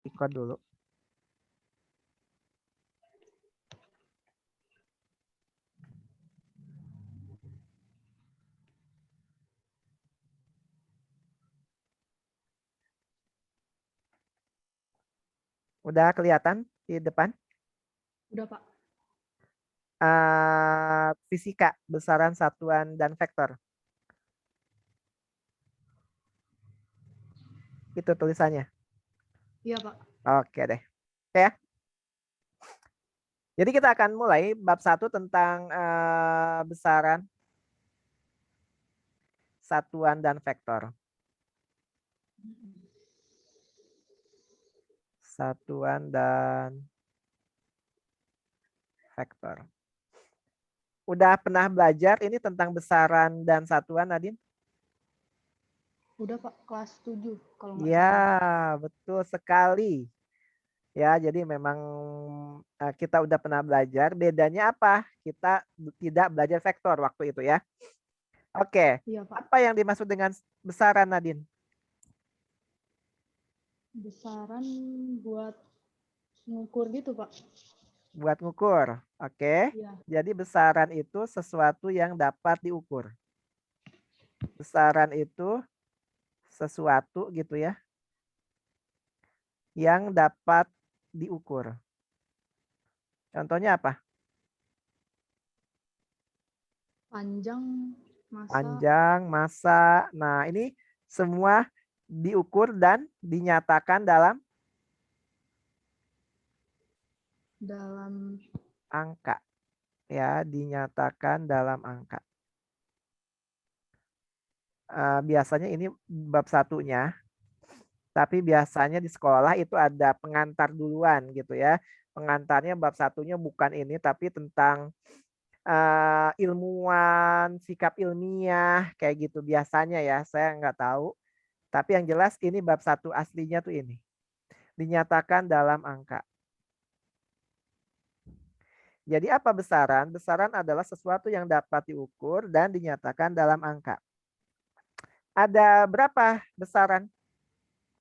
Ikut dulu. Udah kelihatan di depan? Udah, Pak. Fisika, besaran satuan dan vektor. Itu tulisannya. Iya, Pak. Oke deh. Oke ya. Jadi kita akan mulai bab 1 tentang besaran satuan dan vektor. Satuan dan vektor. Udah pernah belajar ini tentang besaran dan satuan, Nadine? Udah, Pak. Kelas 7 kalau nggak Ya, salah. betul sekali. Ya, jadi memang kita udah pernah belajar. Bedanya apa? Kita tidak belajar vektor waktu itu ya. Oke, Iya, Pak. apa yang dimaksud dengan besaran, Nadine? Besaran buat ngukur gitu, Pak. Buat ngukur. Oke. Iya. Jadi besaran itu sesuatu yang dapat diukur. Besaran itu sesuatu gitu ya, yang dapat diukur. Contohnya apa? Panjang, masa. Panjang, massa. Nah, ini semua diukur dan dinyatakan dalam Dalam angka. Ya, dinyatakan dalam angka. Biasanya ini bab satunya, tapi biasanya di sekolah itu ada pengantar duluan gitu ya. Pengantarnya bab satunya bukan ini, tapi tentang ilmuwan, sikap ilmiah, kayak gitu biasanya ya. Saya nggak tahu. Tapi yang jelas ini bab 1 aslinya tuh ini. Dinyatakan dalam angka. Jadi apa besaran? Besaran adalah sesuatu yang dapat diukur dan dinyatakan dalam angka. Ada berapa besaran?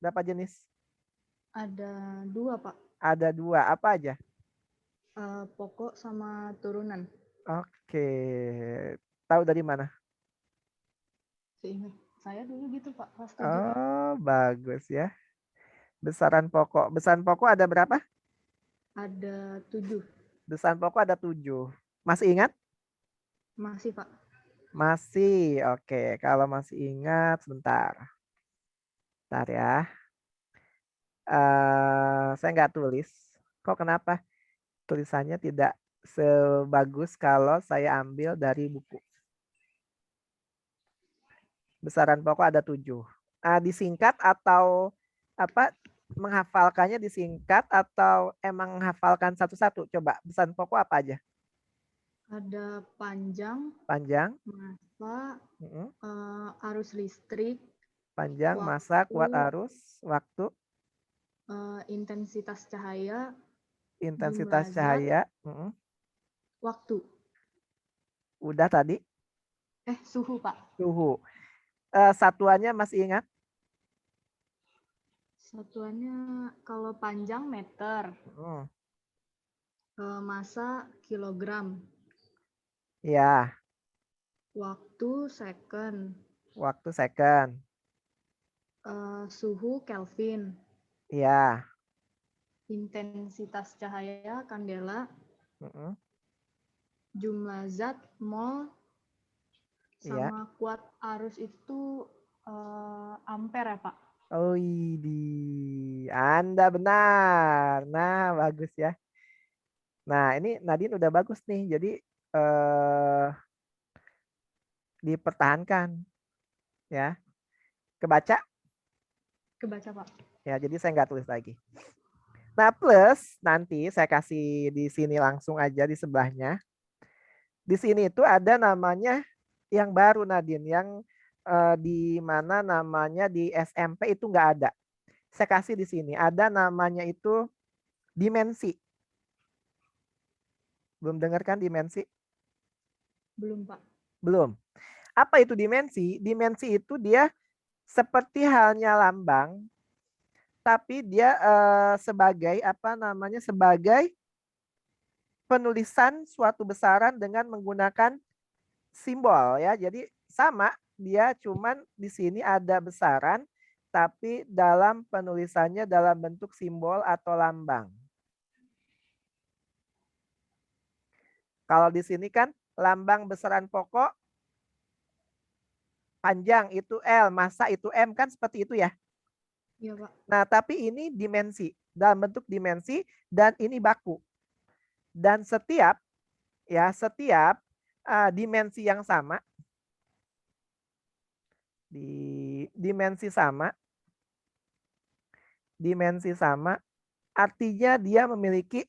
Berapa jenis? ada 2, Pak. Ada 2. Apa aja? Pokok sama turunan. Oke. Tahu dari mana? Seingat saya dulu gitu, Pak. Kelas 7. Oh, bagus ya. Besaran pokok. Besaran pokok ada berapa? Ada 7. Besaran pokok ada 7. Masih ingat? Masih, Pak. Masih. Oke, kalau masih ingat sebentar. Bentar ya. Saya nggak tulis. Kok kenapa? Tulisannya tidak sebagus kalau saya ambil dari buku. Besaran pokok ada 7. Disingkat atau apa? Menghafalkannya disingkat atau emang menghafalkan satu-satu? Coba besaran pokok apa aja? Ada panjang, Panjang, masa, mm-mm. arus listrik, Panjang, massa, waktu, kuat arus, waktu, intensitas cahaya, intensitas jumlah zat, cahaya, mm-mm. waktu. Udah tadi, Suhu, Pak. suhu. Satuannya masih ingat? Satuannya kalau panjang meter, Hmm. massa kilogram, Ya, waktu second, waktu second. suhu Kelvin, Ya. intensitas cahaya kandela, Mm-mm. jumlah zat mol, Ya. sama kuat arus itu ampere ya, Pak. Oh, Anda benar. Nah, bagus ya. Nah, ini Nadine udah bagus nih. Jadi dipertahankan ya. Kebaca Kebaca, Pak. ya. Jadi saya nggak tulis lagi. Nah, plus nanti saya kasih di sini langsung aja di sebelahnya. Di sini itu ada namanya yang baru Nadine, yang di mana namanya di SMP itu nggak ada. Saya kasih di sini. Ada namanya itu dimensi. Belum dengar kan dimensi? Belum, Pak. Belum. Apa itu dimensi? Dimensi itu dia seperti halnya lambang, tapi dia sebagai apa namanya, sebagai penulisan suatu besaran dengan menggunakan simbol ya. Jadi sama, dia cuman di sini ada besaran tapi dalam penulisannya dalam bentuk simbol atau lambang. Kalau di sini kan lambang besaran pokok panjang itu L, massa itu M, kan seperti itu ya. Iya, Pak. Nah, tapi ini dimensi, dalam bentuk dimensi, dan ini baku. Dan setiap dimensi yang sama, di dimensi sama, artinya dia memiliki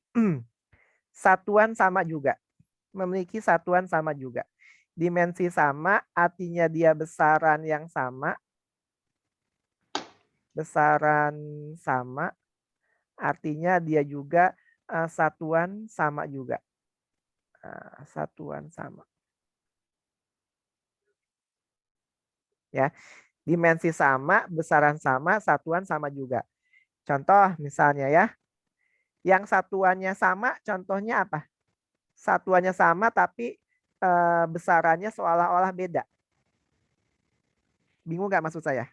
satuan sama juga. Memiliki satuan sama juga. Dimensi sama artinya dia besaran yang sama. Besaran sama artinya dia juga satuan sama juga. Satuan sama. Ya, dimensi sama, besaran sama, satuan sama juga. Contoh misalnya ya, yang satuannya sama, contohnya apa? Satuannya sama tapi besarannya seolah-olah beda. Bingung nggak maksud saya?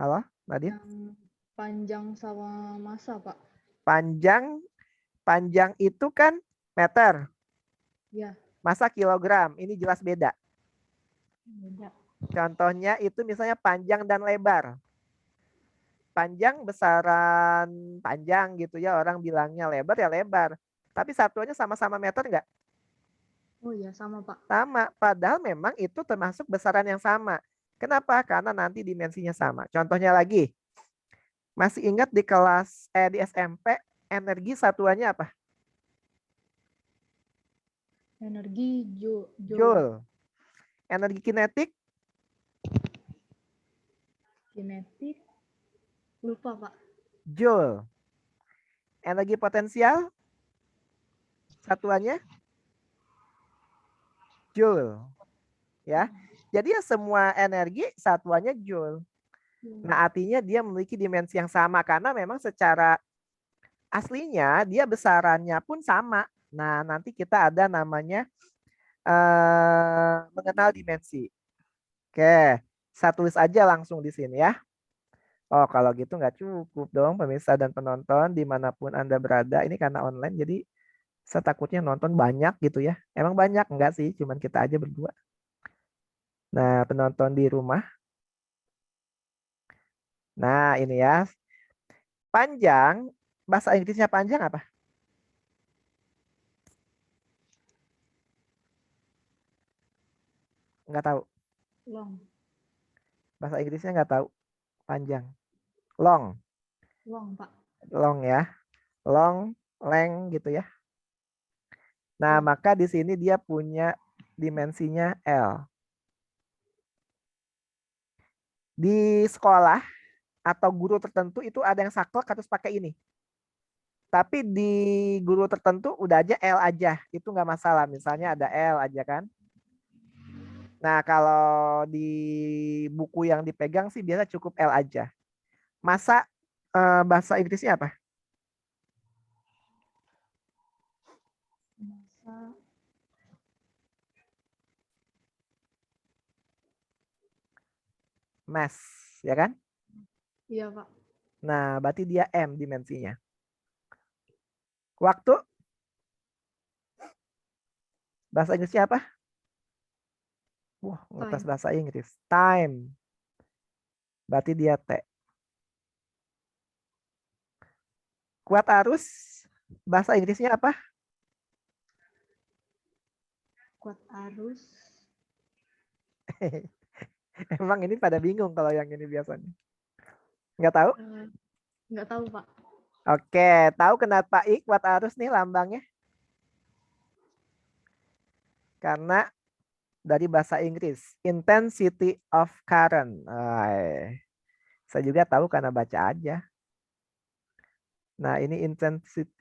Halo, Nadine? Yang panjang sama massa, Pak. Panjang itu kan meter. Iya. Masa kilogram, ini jelas beda. Beda. Contohnya itu misalnya panjang dan lebar. Panjang besaran panjang gitu ya, orang bilangnya lebar ya lebar. Tapi satuannya sama-sama meter nggak? Oh iya, sama, Pak. Sama, padahal memang itu termasuk besaran yang sama. Kenapa? Karena nanti dimensinya sama. Contohnya lagi, masih ingat di kelas di SMP energi satuannya apa? Energi joule. Joule. Energi kinetik? Kinetik. Lupa, Pak. Joule. Energi potensial? Satuannya? Joule. Ya. Jadi ya semua energi satuannya joule. Nah, artinya dia memiliki dimensi yang sama karena memang secara aslinya dia besarannya pun sama. Nah, nanti kita ada namanya mengenal dimensi. Oke, saya tulis aja langsung di sini ya. Oh, kalau gitu nggak cukup dong pemirsa dan penonton dimanapun Anda berada. Ini karena online, jadi saya takutnya nonton banyak gitu ya. Emang banyak? Enggak sih, cuman kita aja berdua. Nah, penonton di rumah. Nah, ini ya. Panjang, bahasa Inggrisnya panjang apa? Nggak tahu. Long. Bahasa Inggrisnya nggak tahu. Panjang. Long. Long, Pak. Long ya. Long, length gitu ya. Nah, maka di sini dia punya dimensinya L. Di sekolah atau guru tertentu itu ada yang saklek harus pakai ini. Tapi di guru tertentu udah aja L aja. Itu nggak masalah. Misalnya ada L aja kan. Nah, kalau di buku yang dipegang sih biasa cukup L aja. Masa bahasa Inggrisnya apa? Massa. Mass, ya kan? Iya, Pak. Nah, berarti dia M dimensinya. Waktu, bahasa Inggrisnya apa? Wah, ngetes Time. bahasa Inggris. Time. Berarti dia T. Kuat arus, bahasa Inggrisnya apa? Kuat arus. Emang ini pada bingung kalau yang ini biasanya. Nggak tahu? Nggak tahu, Pak. Oke, tahu kenapa I kuat arus nih lambangnya? Karena dari bahasa Inggris, intensity of current. Saya juga tahu karena baca aja. Nah, ini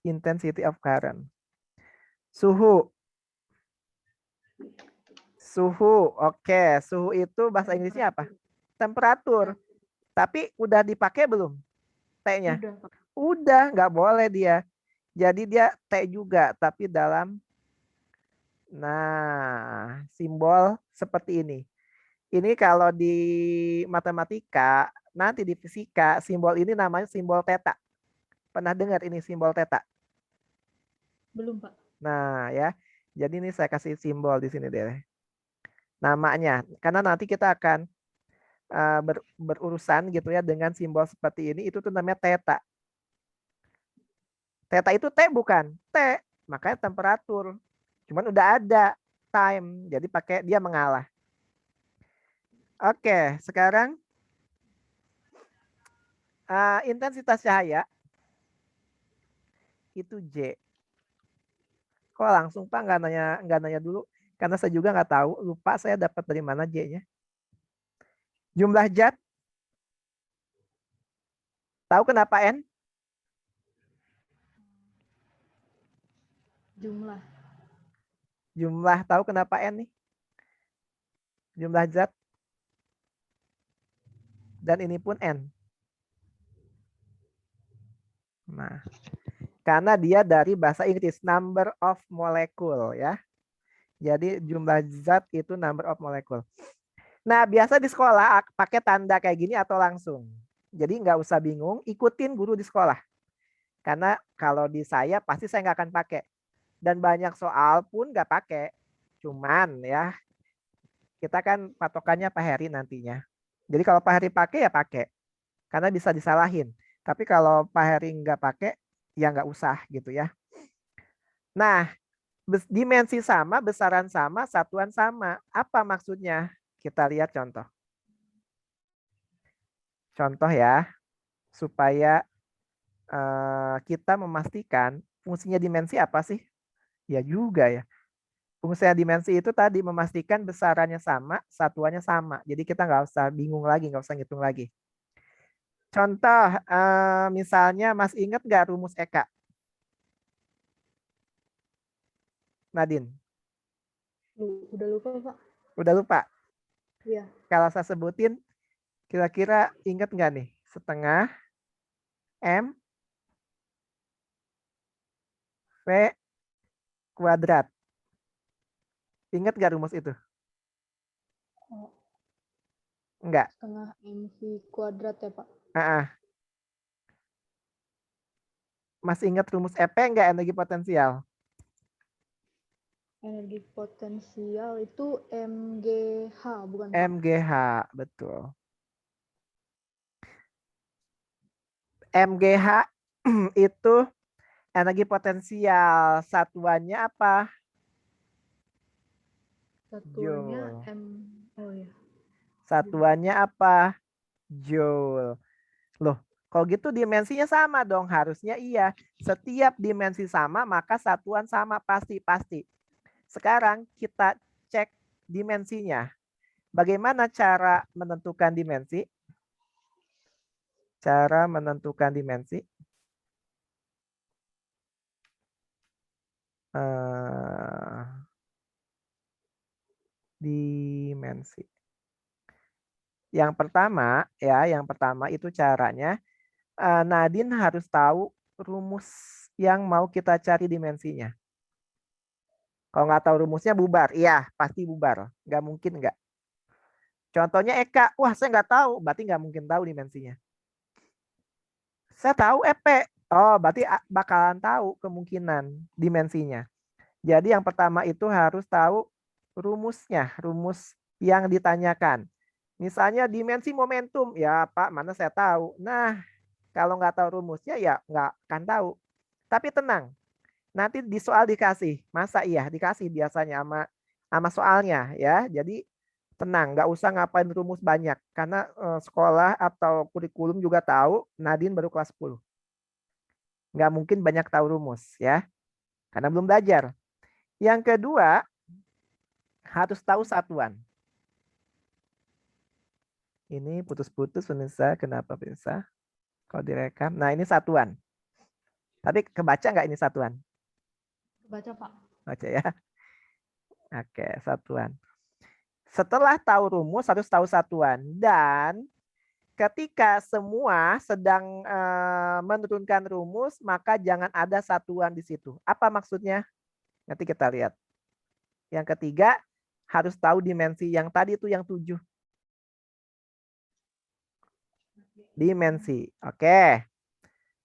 intensity of current. Suhu. Suhu. Oke, suhu itu bahasa Inggrisnya apa? Temperatur. Tapi udah dipakai belum T-nya? Udah, Pak. Udah, nggak boleh dia. Jadi dia T juga, tapi dalam, nah, simbol seperti ini. Ini kalau di matematika, nanti di fisika, simbol ini namanya simbol teta. Pernah dengar ini simbol teta? Belum, Pak. Nah, ya. Jadi ini saya kasih simbol di sini deh. Namanya, karena nanti kita akan berurusan gitu ya dengan simbol seperti ini, itu tuh namanya teta. Teta itu T bukan? T, makanya temperatur. Cuman udah ada time, jadi pakai dia mengalah. Oke, sekarang intensitas cahaya itu J. Kok langsung Pak nggak nanya dulu? Karena saya juga nggak tahu, lupa saya dapat dari mana J-nya. Jumlah zat, tahu kenapa N? Jumlah. Jumlah, tahu kenapa N nih? Jumlah zat. Dan ini pun N. Nah, karena dia dari bahasa Inggris, number of molecule ya. Jadi jumlah zat itu number of molecule. Nah, biasa di sekolah pakai tanda kayak gini atau langsung. Jadi nggak usah bingung, ikutin guru di sekolah. Karena kalau di saya pasti saya nggak akan pakai. Dan banyak soal pun nggak pakai. Cuman ya, kita kan patokannya Pak Heri nantinya. Jadi kalau Pak Heri pakai ya pakai. Karena bisa disalahin. Tapi kalau Pak Heri nggak pakai, ya nggak usah gitu ya. Nah, dimensi sama, besaran sama, satuan sama. Apa maksudnya? Kita lihat contoh. Contoh ya, supaya kita memastikan fungsinya dimensi apa sih? Ya juga ya. Fungsinya dimensi itu tadi memastikan besarannya sama, satuannya sama. Jadi kita nggak usah bingung lagi, nggak usah ngitung lagi. Contoh, misalnya Mas ingat nggak rumus Eka? Nadine? Udah lupa, Pak. Udah lupa? Iya. Kalau saya sebutin, kira-kira ingat nggak nih? Setengah M V kuadrat. Ingat nggak rumus itu? Oh, Enggak. setengah mv kuadrat ya, Pak. Masih ingat rumus EP nggak energi potensial? Energi potensial itu MGH, bukan, Pak? MGH, betul. MGH itu energi potensial. Satuannya apa? Satuannya Joule. oh ya. Satuannya apa? Joule. Loh, kalau gitu dimensinya sama dong. Harusnya iya. Setiap dimensi sama, maka satuan sama. Pasti. Sekarang kita cek dimensinya. Bagaimana cara menentukan dimensi? Cara menentukan dimensi. Dimensi. Yang pertama itu caranya Nadine harus tahu rumus yang mau kita cari dimensinya. Kalau nggak tahu rumusnya bubar, iya pasti bubar, nggak mungkin nggak. Contohnya Eka, wah saya nggak tahu, berarti nggak mungkin tahu dimensinya. Saya tahu EP, oh berarti bakalan tahu kemungkinan dimensinya. Jadi yang pertama itu harus tahu rumusnya, rumus yang ditanyakan. Misalnya dimensi momentum, ya Pak, mana saya tahu. Nah, kalau nggak tahu rumusnya ya nggak akan tahu. Tapi tenang, nanti di soal dikasih. Masa iya dikasih biasanya sama soalnya ya. Jadi tenang, nggak usah ngapain rumus banyak. Karena sekolah atau kurikulum juga tahu Nadine baru kelas 10. Nggak mungkin banyak tahu rumus ya. Karena belum belajar. Yang kedua, harus tahu satuan. Ini putus-putus pemirsa. Kenapa pemirsa? Kalau direkam. Nah ini satuan. Tapi kebaca nggak ini satuan? Baca, Pak. Baca ya. Oke, satuan. Setelah tahu rumus harus tahu satuan. Dan ketika semua sedang menurunkan rumus, maka jangan ada satuan di situ. Apa maksudnya? Nanti kita lihat. Yang ketiga, harus tahu dimensi. Yang tadi itu yang 7. Dimensi. Oke.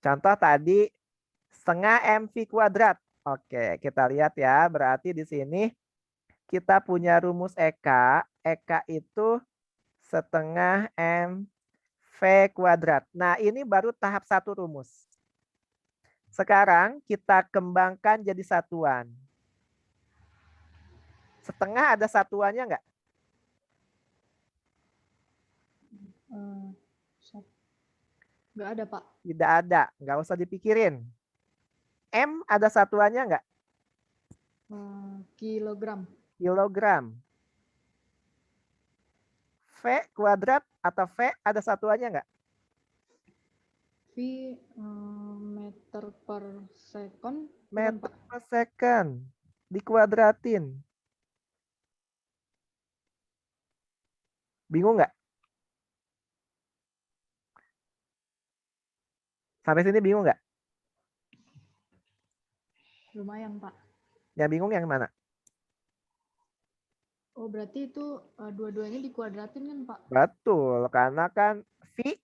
Contoh tadi setengah mv kuadrat. Oke, kita lihat ya. Berarti di sini kita punya rumus EK. EK itu setengah mv kuadrat. Nah, ini baru tahap 1 rumus. Sekarang kita kembangkan jadi satuan. Setengah ada satuannya nggak? Nggak ada, Pak. Tidak ada, nggak usah dipikirin. M ada satuannya nggak? Kilogram. Kilogram. V kuadrat atau V ada satuannya nggak? V meter per second. Meter per second. Dikuadratin. Bingung nggak? Sampai sini bingung nggak? Lumayan, Pak. Yang bingung yang mana? Oh, berarti itu dua-duanya dikuadratin kan, Pak? Betul, karena kan V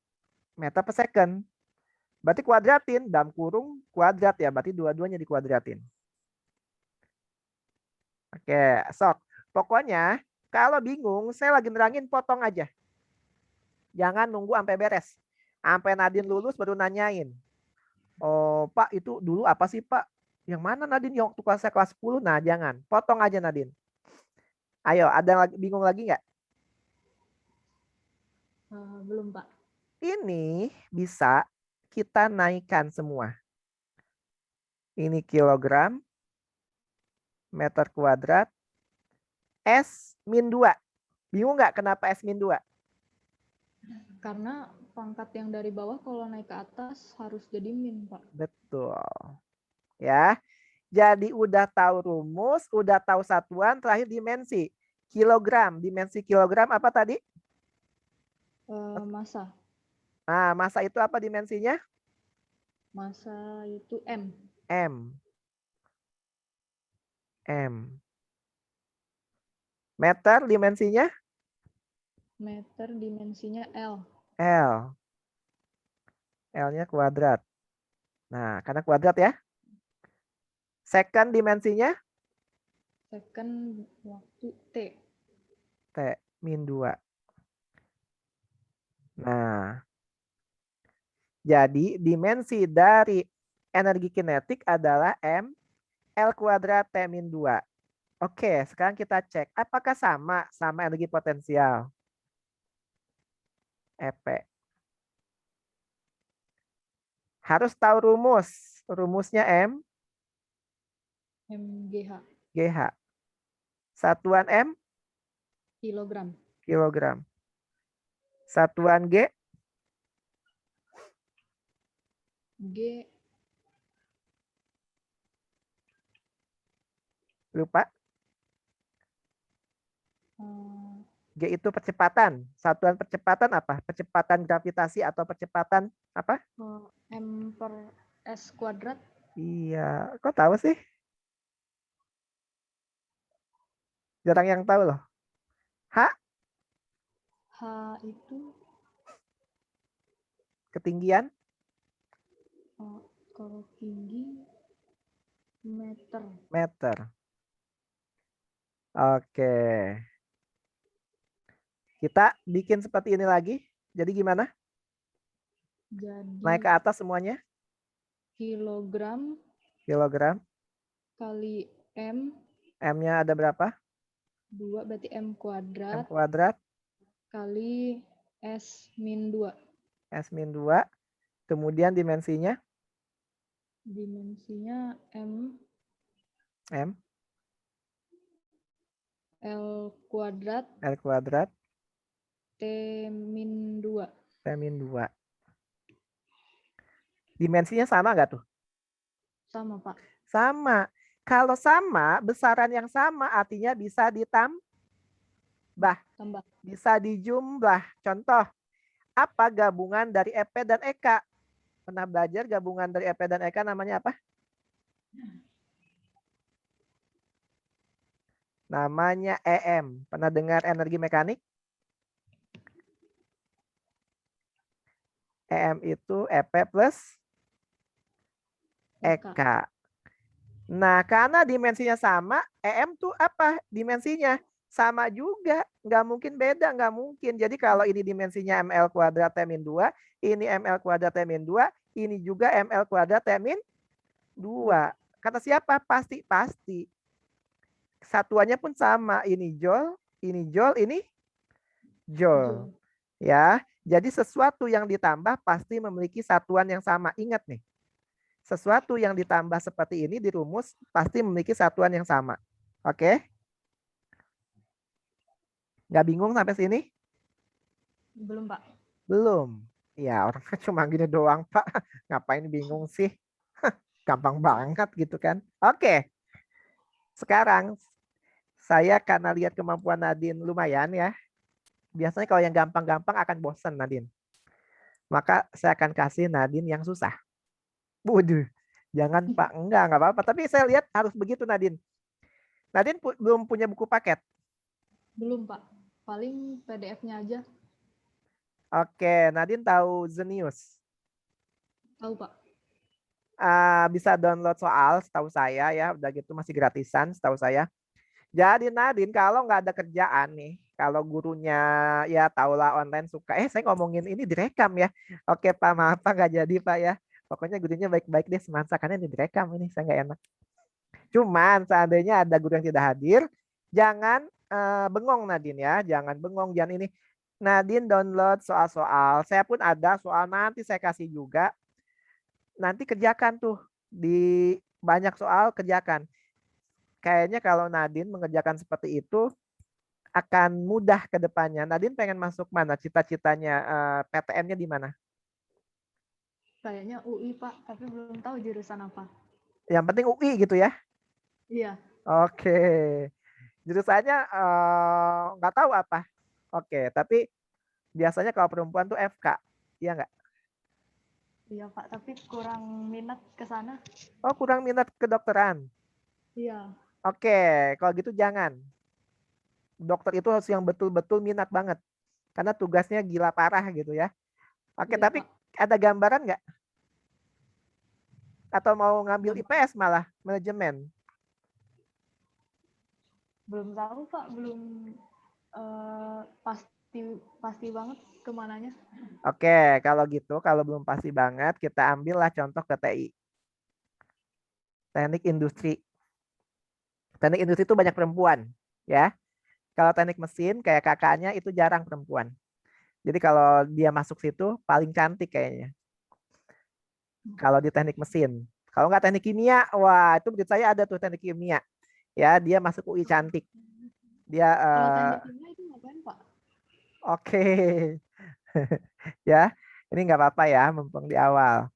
meter per second. Berarti kuadratin, dalam kurung kuadrat ya, berarti dua-duanya dikuadratin. Oke, sok. Pokoknya kalau bingung, saya lagi nerangin, potong aja. Jangan nunggu sampai beres. Sampai Nadine lulus baru nanyain. Oh, Pak, itu dulu apa sih, Pak? Yang mana Nadine? Yang waktu saya kelas 10? Nah, jangan. Potong aja Nadine. Ayo, ada yang bingung lagi nggak? Belum, Pak. Ini bisa kita naikkan semua. Ini kilogram, meter kuadrat, S-2. Bingung nggak kenapa S-2? Karena pangkat yang dari bawah kalau naik ke atas harus jadi min, Pak. Betul. Ya. Jadi udah tahu rumus, udah tahu satuan, terakhir dimensi. Kilogram, dimensi kilogram apa tadi? Masa. Nah, masa itu apa dimensinya? Masa itu M. M. M. Meter dimensinya? Meter dimensinya L. L. L-nya kuadrat. Nah, karena kuadrat ya. Second dimensinya? Second waktu T. T-2. Nah, jadi dimensi dari energi kinetik adalah M L kuadrat T-2. Oke, sekarang kita cek. Apakah sama energi potensial? EP. Harus tahu rumus. Rumusnya M, MGH. GH. Satuan M? Kilogram. Kilogram. Satuan G? G. Lupa. G itu percepatan. Satuan percepatan apa? Percepatan gravitasi atau percepatan apa? M per S kuadrat. Iya, kok tahu sih? Jarang yang tahu loh. H? H itu Ketinggian? kalau tinggi meter. Meter. Oke. Kita bikin seperti ini lagi. Jadi gimana? Jadi Naik ke atas semuanya. kilogram Kilogram. kali M. M-nya ada berapa? 2 berarti M M kuadrat. kuadrat. Kali S-2. S-2. Kemudian dimensinya? Dimensinya M. M. L kuadrat. L kuadrat. T-2. T-2. Dimensinya sama nggak tuh? Sama, Pak. Sama. Kalau sama, besaran yang sama artinya bisa Tambah. Bisa dijumlah. Contoh, apa gabungan dari EP dan EK? Pernah belajar gabungan dari EP dan EK namanya apa? Namanya EM. Pernah dengar energi mekanik? EM itu EP plus EK. Nah, karena dimensinya sama, EM tuh apa dimensinya? Sama juga, nggak mungkin beda, nggak mungkin. Jadi kalau ini dimensinya ml kuadrat T min 2, ini ml kuadrat T min 2, ini juga ml kuadrat T min 2. Kata siapa? Pasti, pasti. Satuannya pun sama, ini joule, ini joule. Ya, jadi sesuatu yang ditambah pasti memiliki satuan yang sama. Ingat nih, sesuatu yang ditambah seperti ini di rumus pasti memiliki satuan yang sama. Oke? Nggak bingung sampai sini? Belum, Pak. Belum. Ya, orang cuma gini doang, Pak. Ngapain bingung sih? Gampang banget gitu kan. Oke. Sekarang saya karena lihat kemampuan Nadine lumayan ya. Biasanya kalau yang gampang-gampang akan bosan Nadine. Maka saya akan kasih Nadine yang susah. Waduh. Jangan Pak, enggak apa-apa. Tapi saya lihat harus begitu Nadine. Nadine belum punya buku paket. Belum, Pak. Paling PDF-nya aja. Oke, Nadine tahu Zenius. Tahu, Pak. Bisa download soal setahu saya ya. Udah gitu masih gratisan setahu saya. Jadi Nadine kalau nggak ada kerjaan nih, kalau gurunya ya tahulah online suka, saya ngomongin ini direkam ya. Oke Pak, maaf Pak nggak jadi Pak ya. Pokoknya gurunya baik-baik deh semansa karena ini direkam ini saya nggak enak. Cuman seandainya ada guru yang tidak hadir, jangan bengong Nadine ya, jangan bengong, jangan ini. Nadine download soal-soal, saya pun ada soal nanti saya kasih juga. Nanti kerjakan tuh di banyak soal kerjakan. Kayaknya kalau Nadine mengerjakan seperti itu akan mudah ke depannya. Nadine pengen masuk mana? Cita-citanya PTN-nya di mana? Kayaknya UI, Pak, tapi belum tahu jurusan apa. Yang penting UI gitu ya. Iya. Oke. Jurusannya nggak tahu apa. Oke, tapi biasanya kalau perempuan tuh FK. Iya nggak? Iya, Pak, tapi kurang minat ke sana. Oh, kurang minat kedokteran. Iya. Oke, kalau gitu jangan. Dokter itu harus yang betul-betul minat banget. Karena tugasnya gila parah gitu ya. Oke, Iya, tapi Pak. ada gambaran nggak? Atau mau ngambil Belum, IPS malah, manajemen? belum tahu, Pak. Belum pasti pasti banget kemananya. Oke, kalau gitu, kalau belum pasti banget, kita ambillah contoh ke TI. Teknik industri. Teknik industri itu banyak perempuan, ya. Kalau teknik mesin, kayak kakaknya itu jarang perempuan. Jadi kalau dia masuk situ, paling cantik kayaknya. Kalau di teknik mesin. Kalau nggak teknik kimia, wah itu menurut saya ada tuh teknik kimia. Ya, dia masuk UI cantik. Dia, Kalau teknik kimia itu ngapain, Pak? oke. Ya, ini nggak apa-apa ya, mumpung di awal.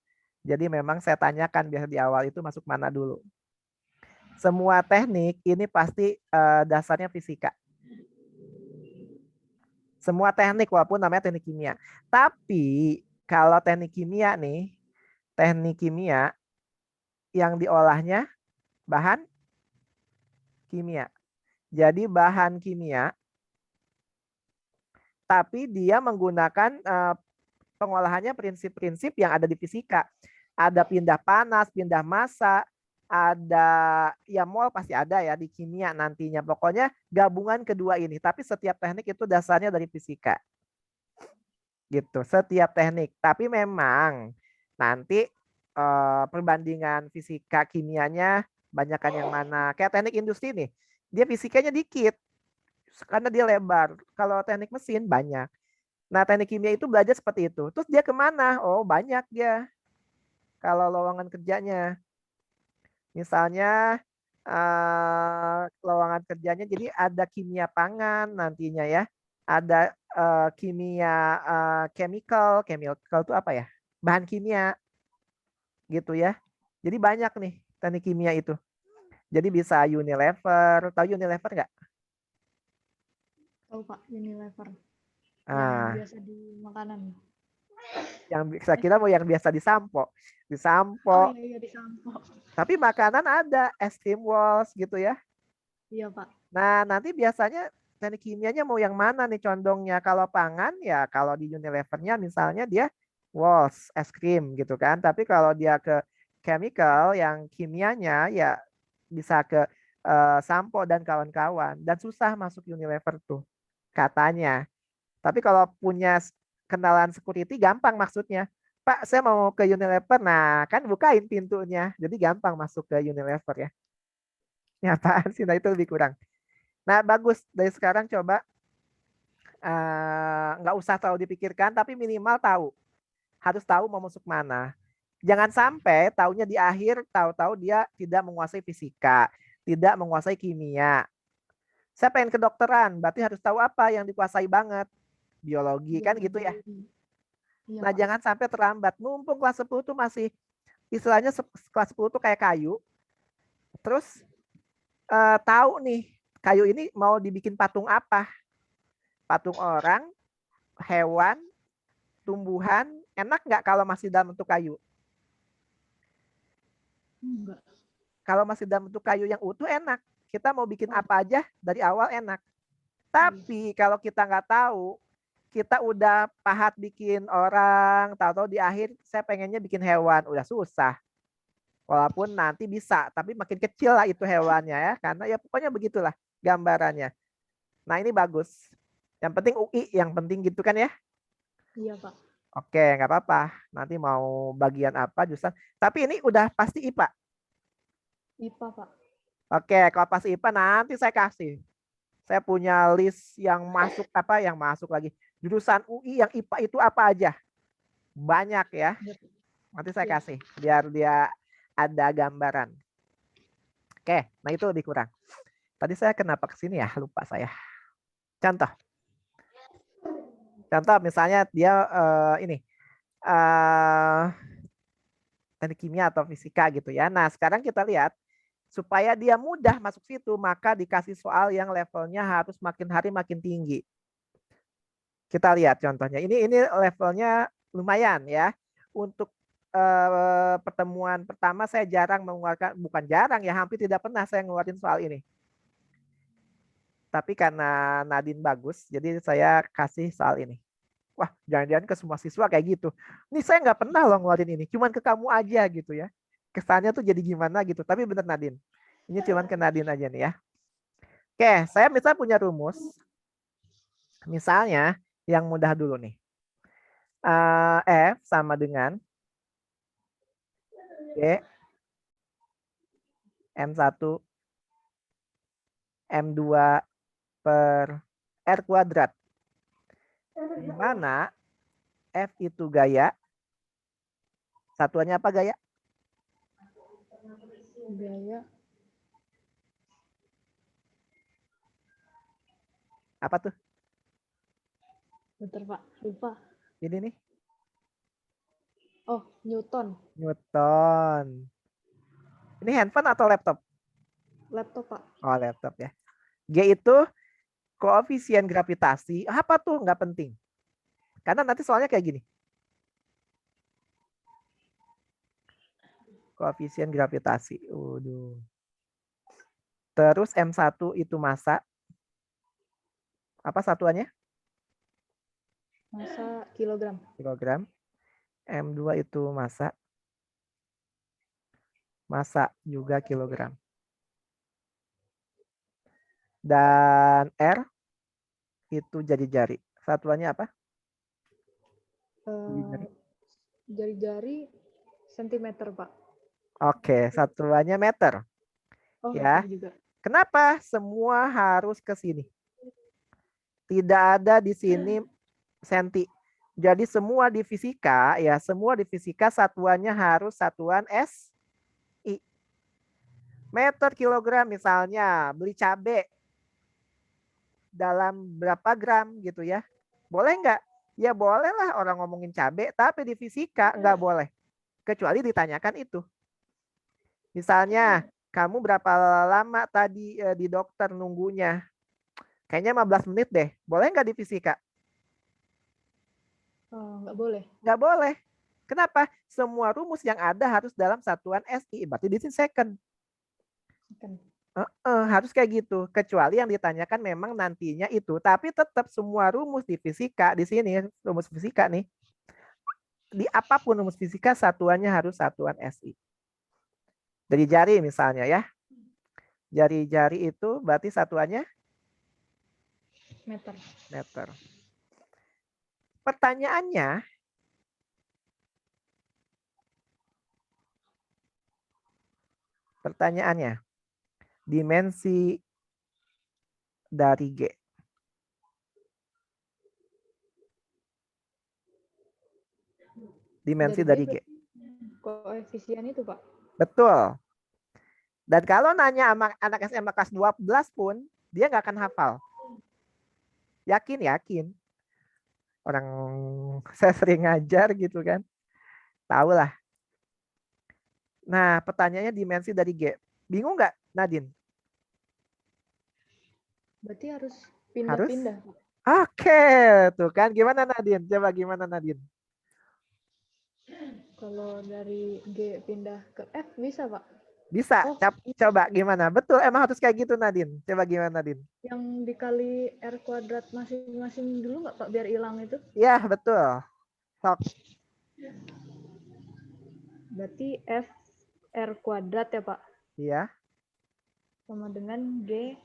Jadi memang saya tanyakan biasa di awal itu masuk mana dulu. Semua teknik ini pasti dasarnya fisika. Semua teknik walaupun namanya teknik kimia. Tapi kalau teknik kimia nih, teknik kimia yang diolahnya bahan kimia. Jadi bahan kimia, tapi dia menggunakan pengolahannya prinsip-prinsip yang ada di fisika. Ada pindah panas, pindah massa, ada ya mol pasti ada ya di kimia nantinya. Pokoknya gabungan kedua ini. Tapi setiap teknik itu dasarnya dari fisika. Gitu, setiap teknik. Tapi memang nanti perbandingan fisika kimianya banyakkan yang mana. Kayak teknik industri nih, dia fisikanya dikit karena dia lebar. Kalau teknik mesin banyak. Nah, teknik kimia itu belajar seperti itu. Terus dia kemana? Oh, banyak dia. Kalau lowongan kerjanya. Misalnya lowongan kerjanya jadi ada kimia pangan nantinya ya. Ada kimia chemical. Chemical itu apa ya? Bahan kimia gitu ya. Jadi banyak nih teknik kimia itu. Jadi bisa Unilever. Tahu Unilever nggak? Oh Pak, Unilever. Yang Ah, biasa di makanan. yang saya kira mau yang biasa disampo. Oh Disampo. iya di sampo. Tapi makanan ada, es krim walls gitu ya. Iya Pak. Nah, nanti biasanya teknik kimianya mau yang mana nih condongnya? Kalau pangan ya kalau di Unilevernya misalnya dia walls, es krim gitu kan. Tapi kalau dia ke chemical yang kimianya ya bisa ke sampo dan kawan-kawan. Dan susah masuk Unilever tuh katanya. Tapi kalau punya kenalan security gampang maksudnya. Pak, saya mau ke Unilever. Nah, kan bukain pintunya. Jadi gampang masuk ke Unilever ya. Ini apaan sih? Nah, itu lebih kurang. Nah, bagus. Dari sekarang coba nggak usah terlalu dipikirkan, tapi minimal tahu. Harus tahu mau masuk mana. Jangan sampai taunya di akhir, tahu-tahu dia tidak menguasai fisika, tidak menguasai kimia. Saya pengen kedokteran, berarti harus tahu apa yang dikuasai banget. Biologi, kan gitu ya. Biologi. Iya Nah, Pak. jangan sampai terlambat. Mumpung kelas 10 tuh masih, istilahnya kelas 10 tuh kayak kayu. Terus tahu nih, kayu ini mau dibikin patung apa? Patung orang, hewan, tumbuhan, enak nggak kalau masih dalam bentuk kayu? Enggak. Kalau masih dalam bentuk kayu yang utuh enak. Kita mau bikin Oh, apa aja dari awal enak. iya. Tapi kalau kita nggak tahu, kita udah pahat bikin orang, tahu-tahu di akhir saya pengennya bikin hewan, udah susah. Walaupun nanti bisa, tapi makin kecil lah itu hewannya ya, karena ya pokoknya begitulah gambarannya. Nah ini bagus. Yang penting UI, yang penting gitu kan ya. Iya Pak. Oke, nggak apa-apa. Nanti mau bagian apa jurusan. Tapi ini udah pasti IPA. IPA Pak. Oke, kalau pasti IPA nanti saya kasih. Saya punya list yang masuk apa yang masuk lagi. Jurusan UI yang IPA itu apa aja? Banyak ya. Iya. Nanti saya Iya. kasih biar dia ada gambaran. Oke, nah itu lebih kurang. Tadi saya kenapa ke sini ya? Lupa saya. Contoh. Contoh misalnya dia ini teknik kimia atau fisika gitu ya. Nah, sekarang kita lihat supaya dia mudah masuk situ, maka dikasih soal yang levelnya harus makin hari makin tinggi. Kita lihat contohnya. Ini levelnya lumayan ya. Untuk pertemuan pertama saya jarang mengeluarkan, bukan jarang ya, hampir tidak pernah saya ngeluarin soal ini. Tapi karena Nadine bagus, jadi saya kasih soal ini. Wah, jangan-jangan ke semua siswa kayak gitu. Ini saya nggak pernah loh ngeluarin ini, cuman ke kamu aja gitu ya. Kesannya tuh jadi gimana gitu. Tapi bener Nadine. Ini cuman ke Nadine aja nih ya. Oke, saya misalnya punya rumus. Misalnya yang mudah dulu nih. F sama dengan G M1 M2 per R kuadrat. Di mana F itu gaya. Satuannya apa gaya? Gaya. Apa tuh? Bentar Pak. Lupa. Ini nih. Oh, Newton. Newton. Ini handphone atau laptop? Laptop Pak. Oh, laptop ya. G itu koefisien gravitasi. Apa tuh? Nggak penting. Karena nanti soalnya kayak gini. Koefisien gravitasi. Waduh. Terus M1 itu massa. Apa satuannya? Massa kilogram. Kilogram. M2 itu massa. Massa juga kilogram. Dan R itu jari-jari. Satuannya apa? Jari-jari. Jari-jari sentimeter Pak. Oke, satuannya meter. Oh, Ya. meter juga. Kenapa semua harus ke sini? Tidak ada di sini senti. Jadi semua di fisika ya, semua di fisika satuannya harus satuan SI. Meter kilogram misalnya, beli cabai dalam berapa gram gitu ya. Boleh nggak? Ya boleh lah orang ngomongin cabai, tapi di fisika nggak boleh. Kecuali ditanyakan itu. Misalnya, kamu berapa lama tadi di dokter nunggunya? Kayaknya 15 menit deh. Boleh nggak di fisika? Nggak boleh. Nggak boleh. Kenapa? Semua rumus yang ada harus dalam satuan SI. Berarti di sini second. Second. Harus kayak gitu. Kecuali yang ditanyakan memang nantinya itu. Tapi tetap semua rumus di fisika, di sini rumus fisika nih. Di apapun rumus fisika, satuannya harus satuan SI. Dari jari misalnya ya. Jari-jari itu berarti satuannya Meter. meter. Pertanyaannya, dimensi dari G. Dimensi dari G. Koefisien itu, Pak. Betul. Dan kalau nanya sama anak SMA kelas 12 pun, dia nggak akan hafal. Yakin. Orang saya sering ngajar gitu kan. Tahu lah. Nah, pertanyaannya dimensi dari G. Bingung nggak, Nadine? Berarti harus Harus? pindah-pindah. Oke, tuh kan. Gimana Nadine? Coba gimana Nadine? Kalau dari G pindah ke F bisa, Pak? Bisa. Oh, Coba gimana? Betul, emang harus kayak gitu Nadine. Coba gimana Nadine? yang dikali R kuadrat masing-masing dulu nggak, Pak? Biar hilang itu. Iya, betul. Sok. Berarti F R kuadrat ya, Pak? Iya. Sama dengan G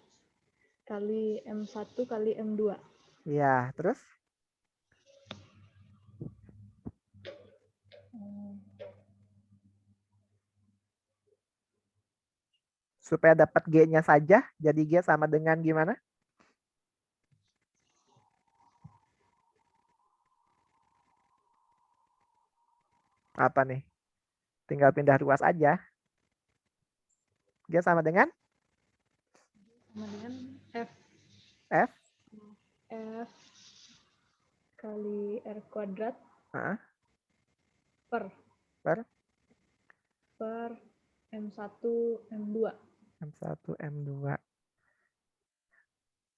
kali M1 kali M2. Iya, terus? Supaya dapat G-nya saja, jadi G sama dengan gimana? Apa nih? Tinggal pindah ruas aja. G sama dengan? Sama dengan F. F. F kali R kuadrat per M1 M2. M1 M2.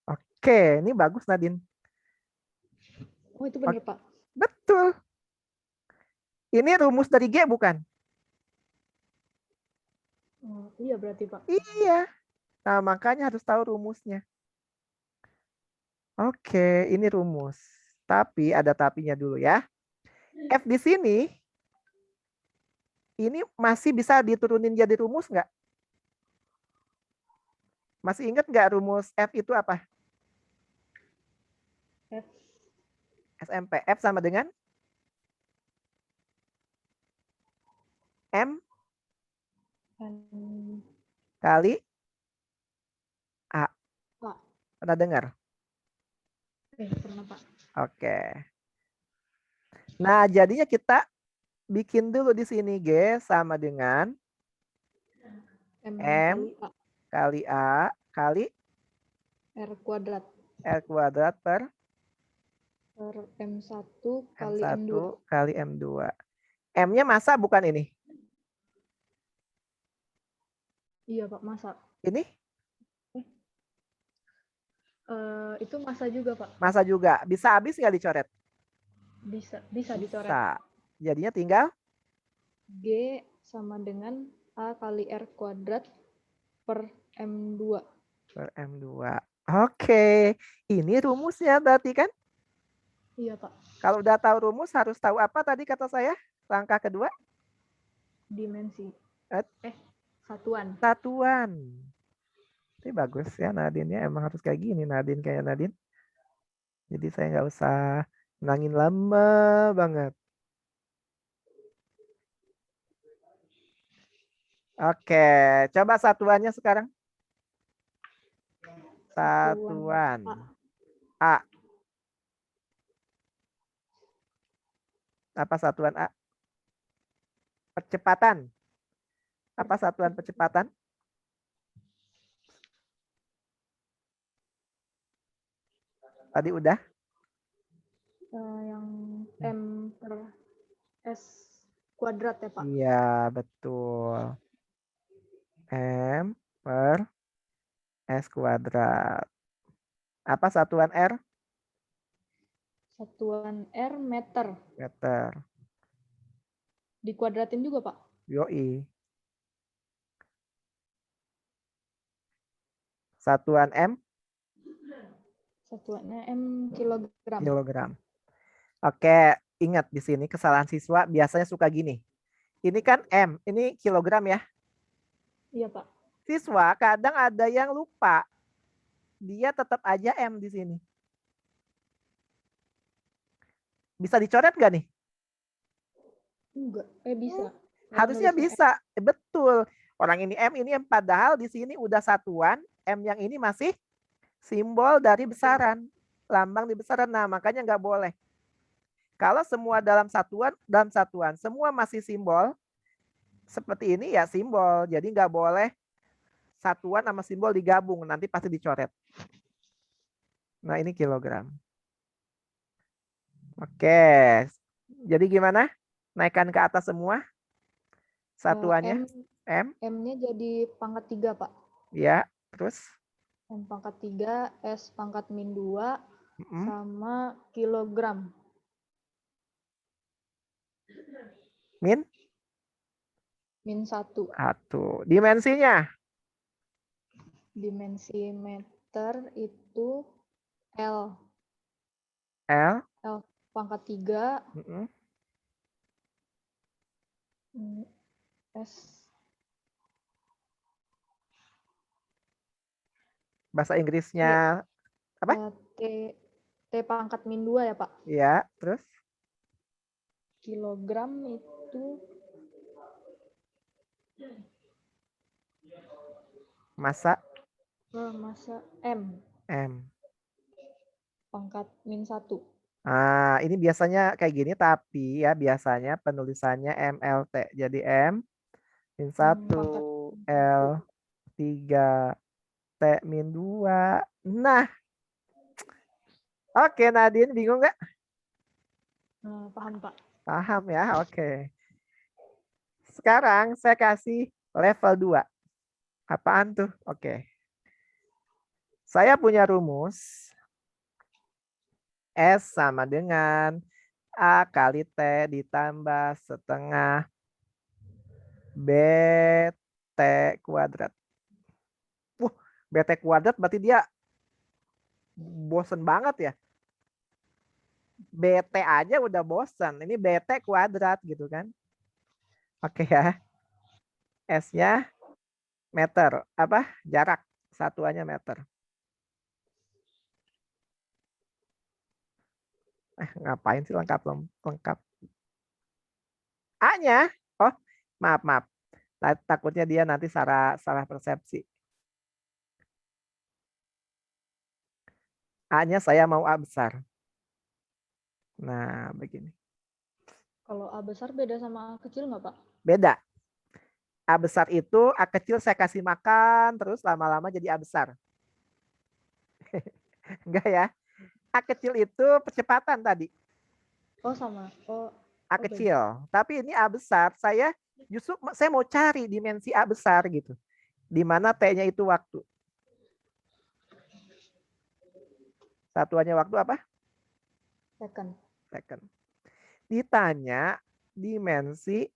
Oke, ini bagus Nadine. Oh, itu benar, Pak. Betul. Ini rumus dari G bukan? Oh, iya berarti, Pak. Iya. Nah, makanya harus tahu rumusnya. Oke, ini rumus. Tapi ada tapinya dulu ya. F di sini ini masih bisa diturunin jadi rumus nggak? Masih ingat nggak rumus F itu apa? F. SMP. F sama dengan? M kali A. Pernah dengar? Pernah, Pak. Oke. Nah, jadinya kita bikin dulu di sini G sama dengan M kali A kali R kuadrat. R kuadrat per M1 kali M1 M2. kali M2. M-nya masa bukan ini? Iya, Pak, masa. Ini? Itu masa juga, Pak. Masa juga. Bisa habis nggak dicoret? Bisa dicoret. Bisa. Jadinya tinggal? G sama dengan A kali R kuadrat per M2. Per M2. Oke. Ini rumusnya berarti kan? Iya, Pak. Kalau udah tahu rumus harus tahu apa tadi kata saya? Langkah kedua? Dimensi. Satuan. Satuan. Ini bagus ya Nadine ya. Emang harus kayak gini Nadine kayak Nadine. Jadi saya nggak usah nangin lama banget. Oke, coba satuannya sekarang. Satuan A. Apa satuan A? Percepatan. Apa satuan percepatan? Tadi udah? Yang M per S kuadrat ya, Pak? Iya, betul. M per S kuadrat. Apa satuan R? Satuan R meter. Meter. Dikuadratin juga, Pak? Yoi. Satuan M? Satuannya M kilogram. Kilogram. Oke, ingat di sini kesalahan siswa biasanya suka gini. Ini kan M, ini kilogram ya. Iya, Pak. Siswa kadang ada yang lupa. Dia tetap aja M di sini. Bisa dicoret nggak nih? Enggak. Bisa. Harusnya Nulisnya bisa. Betul. Orang ini M, padahal di sini udah satuan. M yang ini masih simbol dari besaran. Lambang di besaran. Nah, makanya nggak boleh. Kalau semua dalam satuan, semua masih simbol, seperti ini ya simbol. Jadi nggak boleh satuan sama simbol digabung. Nanti pasti dicoret. Nah, ini kilogram. Oke. Jadi gimana? Naikkan ke atas semua satuannya. M. M-nya jadi pangkat 3, Pak. Ya. Terus? M pangkat 3, S pangkat min 2, Mm-mm. sama kilogram. Min? Min 1. Satu. Dimensinya? Dimensi meter itu L. L. L pangkat 3. Mm-mm. S. Bahasa Inggrisnya apa? T. T pangkat min 2 ya, Pak? Ya. Terus? Kilogram itu Masa? massa M. M. Pangkat min 1. Nah, ini biasanya kayak gini, tapi ya biasanya penulisannya MLT. Jadi M min 1, Pangkat L 3, T min 2. Nah, oke Nadine, bingung nggak? Paham, Pak. Paham ya, oke. Sekarang saya kasih level 2. Apaan tuh? Oke. Saya punya rumus S sama dengan A kali T ditambah setengah BT kuadrat. BT kuadrat berarti dia bosen banget ya. BT aja udah bosen. Ini BT kuadrat gitu kan. Oke ya. S-nya meter. Apa? Jarak. Satuannya meter. Ngapain sih lengkap? Lengkap. A-nya. Oh, maaf. Takutnya dia nanti salah persepsi. A-nya saya mau A besar. Nah, begini. Kalau A besar beda sama A kecil nggak, Pak? Beda. A besar itu, A kecil saya kasih makan, terus lama-lama jadi A besar. Enggak ya. A kecil itu percepatan tadi. Oh, sama. A kecil. Tapi ini A besar, saya mau cari dimensi A besar gitu. Di mana T-nya itu waktu. Satuannya waktu apa? Second. Second. Ditanya dimensi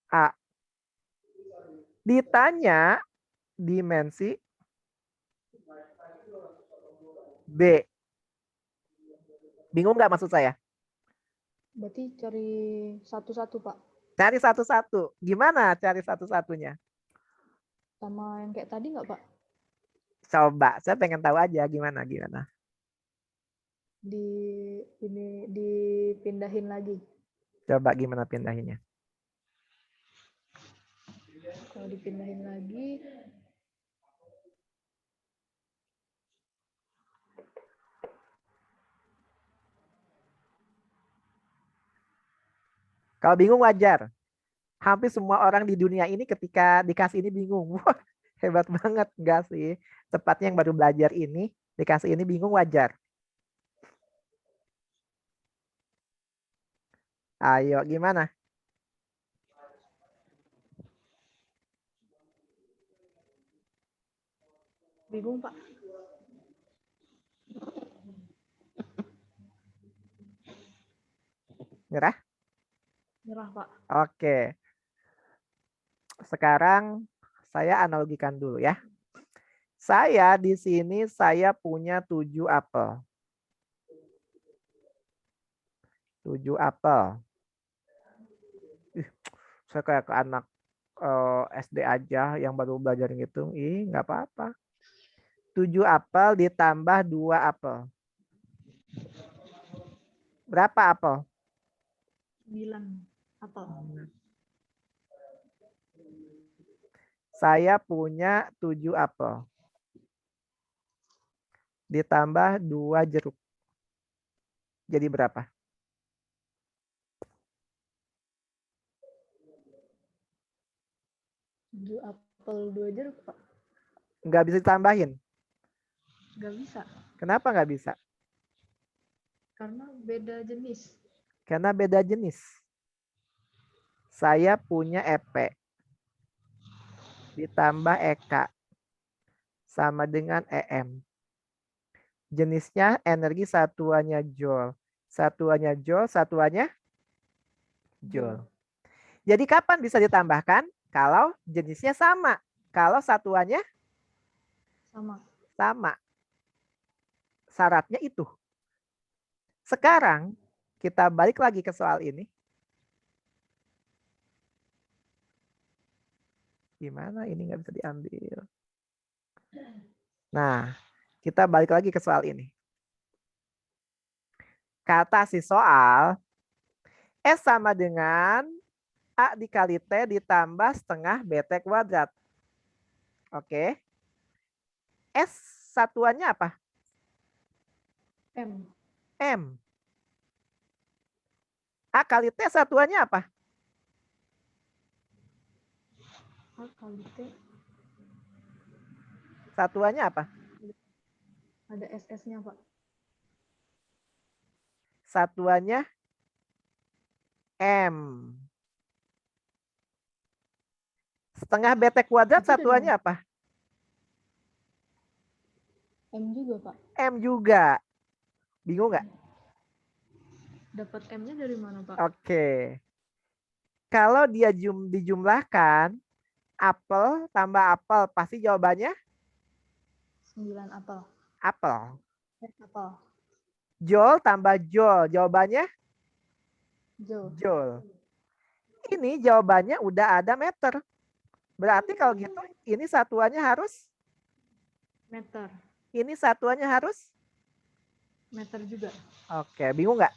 A. Ditanya dimensi B. Bingung nggak maksud saya? Berarti cari satu-satu, Pak. Cari satu-satu. Gimana cari satu-satunya? Sama yang kayak tadi nggak, Pak? Coba, saya pengen tahu aja gimana. Dipindahin lagi. Coba gimana pindahinnya? Kalau dipindahin lagi, Kalau bingung wajar. Hampir semua orang di dunia ini ketika dikasih ini bingung. Wah, hebat banget. Enggak sih. Tepatnya yang baru belajar ini, dikasih ini bingung wajar. Ayo, gimana? bingung, Pak. Nyerah? Nyerah, Pak. Oke. Sekarang saya analogikan dulu ya. Saya di sini saya punya 7 apel. 7 apel. Saya kayak ke anak SD aja yang baru belajar ngitung. Nggak apa-apa. 7 apel ditambah 2 apel. Berapa apel? 9 apel. Saya punya 7 apel. Ditambah 2 jeruk. Jadi berapa? 7 apel, 2 jeruk, Pak. Nggak bisa ditambahin. Nggak bisa. Kenapa nggak bisa? Karena beda jenis. Karena beda jenis. Saya punya EP. Ditambah EK. Sama dengan EM. Jenisnya energi satuannya joule. Satuannya joule, satuannya joule. Jadi kapan bisa ditambahkan? Kalau jenisnya sama. Kalau satuannya sama. Syaratnya itu. Sekarang kita balik lagi ke soal ini. Gimana ini nggak bisa diambil? Nah, kita balik lagi ke soal ini. Kata si soal, S sama dengan A dikali T ditambah setengah BT kuadrat. Oke. S satuannya apa? M. M. A kali T satuannya apa? A kali T. Satuannya apa? Ada SS-nya, Pak. Satuannya M. Setengah BT kuadrat satuannya apa? M juga, Pak. M juga. Bingung nggak? Dapat M-nya dari mana, Pak? Oke. Kalau dia dijumlahkan, apel tambah apel, pasti jawabannya 9 apel. apel. Apel. Joule tambah joule, jawabannya Joule. joule. Ini jawabannya udah ada meter. Berarti kalau gitu, ini satuannya harus Meter. Ini satuannya harus Meter juga. Oke, bingung nggak?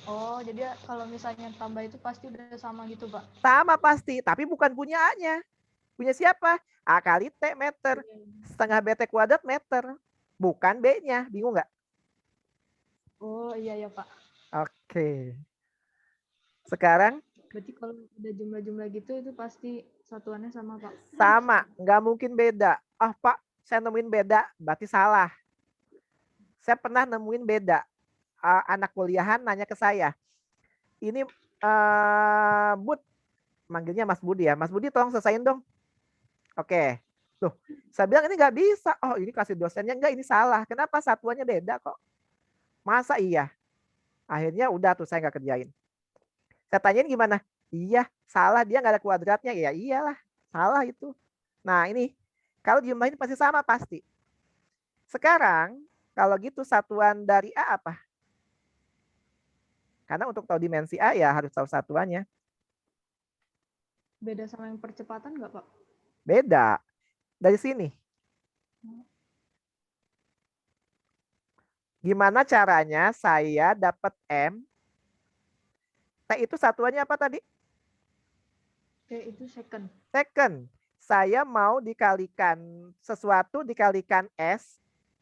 Oh, jadi kalau misalnya tambah itu pasti udah sama gitu, Pak? Sama pasti, tapi bukan punya A-nya. Punya siapa? A kali T meter. Setengah BT kuadrat meter. Bukan B-nya. Bingung nggak? Oh, iya ya, Pak. Oke. Sekarang? Berarti kalau ada jumlah-jumlah gitu, itu pasti satuannya sama, Pak? Sama. Nggak mungkin beda. Ah, Pak, saya nemuin beda. Berarti salah. Saya pernah nemuin beda. Anak kuliahan nanya ke saya. Ini Bud, manggilnya Mas Budi ya. Mas Budi tolong selesaiin dong. Oke. Tuh, saya bilang ini nggak bisa. Oh, ini kasih dosennya. Enggak, ini salah. Kenapa? Satuannya beda kok. Masa iya? Akhirnya udah tuh saya nggak kerjain. Saya tanyain gimana? Iya, salah. Dia nggak ada kuadratnya. Ya iyalah, salah itu. Nah ini, kalau jumlahin pasti sama pasti. Sekarang, kalau gitu satuan dari A apa? Karena untuk tahu dimensi A ya harus tahu satuannya. Beda sama yang percepatan nggak, Pak? Beda. Dari sini. Gimana caranya saya dapat M? T itu satuannya apa tadi? T itu second. Second. Saya mau dikalikan sesuatu dikalikan S.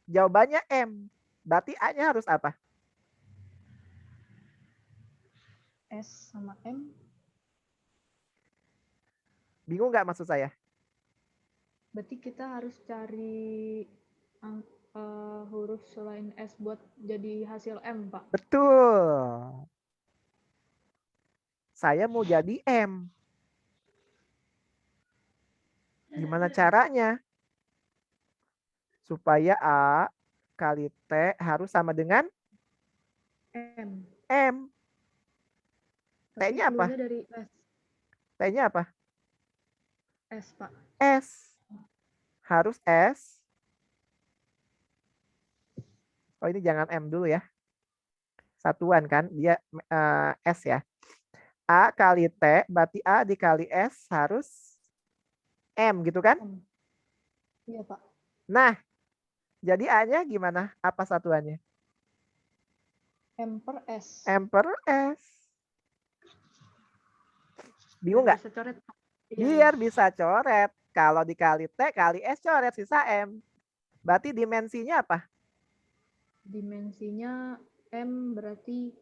Jawabannya M. Berarti A-nya harus apa? S sama M. Bingung nggak maksud saya? Berarti kita harus cari huruf selain S buat jadi hasil M, Pak. Betul. Saya mau jadi M. Gimana caranya? Supaya A kali T harus sama dengan M. M. Tapi T-nya apa? clue-nya dari S. T-nya apa? S, Pak. S. Harus S. Oh, ini jangan M dulu ya. Satuan kan, dia S ya. A kali T, berarti A dikali S harus M gitu kan? M. Iya, Pak. Nah, jadi A-nya gimana? Apa satuannya? M per S. M per S. Bingung Biar nggak? bisa coret, Pak. Iya, Biar bisa coret. Kalau dikali T kali S coret, sisa M. Berarti dimensinya apa? Dimensinya M berarti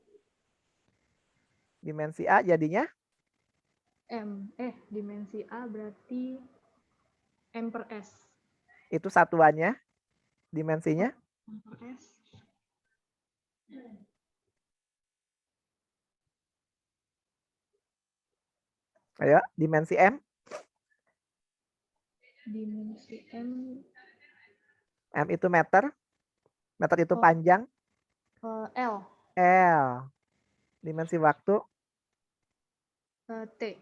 Dimensi A jadinya M. Dimensi A berarti M per S. itu satuannya, dimensinya. M per S. Ayo, dimensi M. Dimensi M. M itu meter. Meter itu Oh, panjang. L. L. Dimensi waktu. T.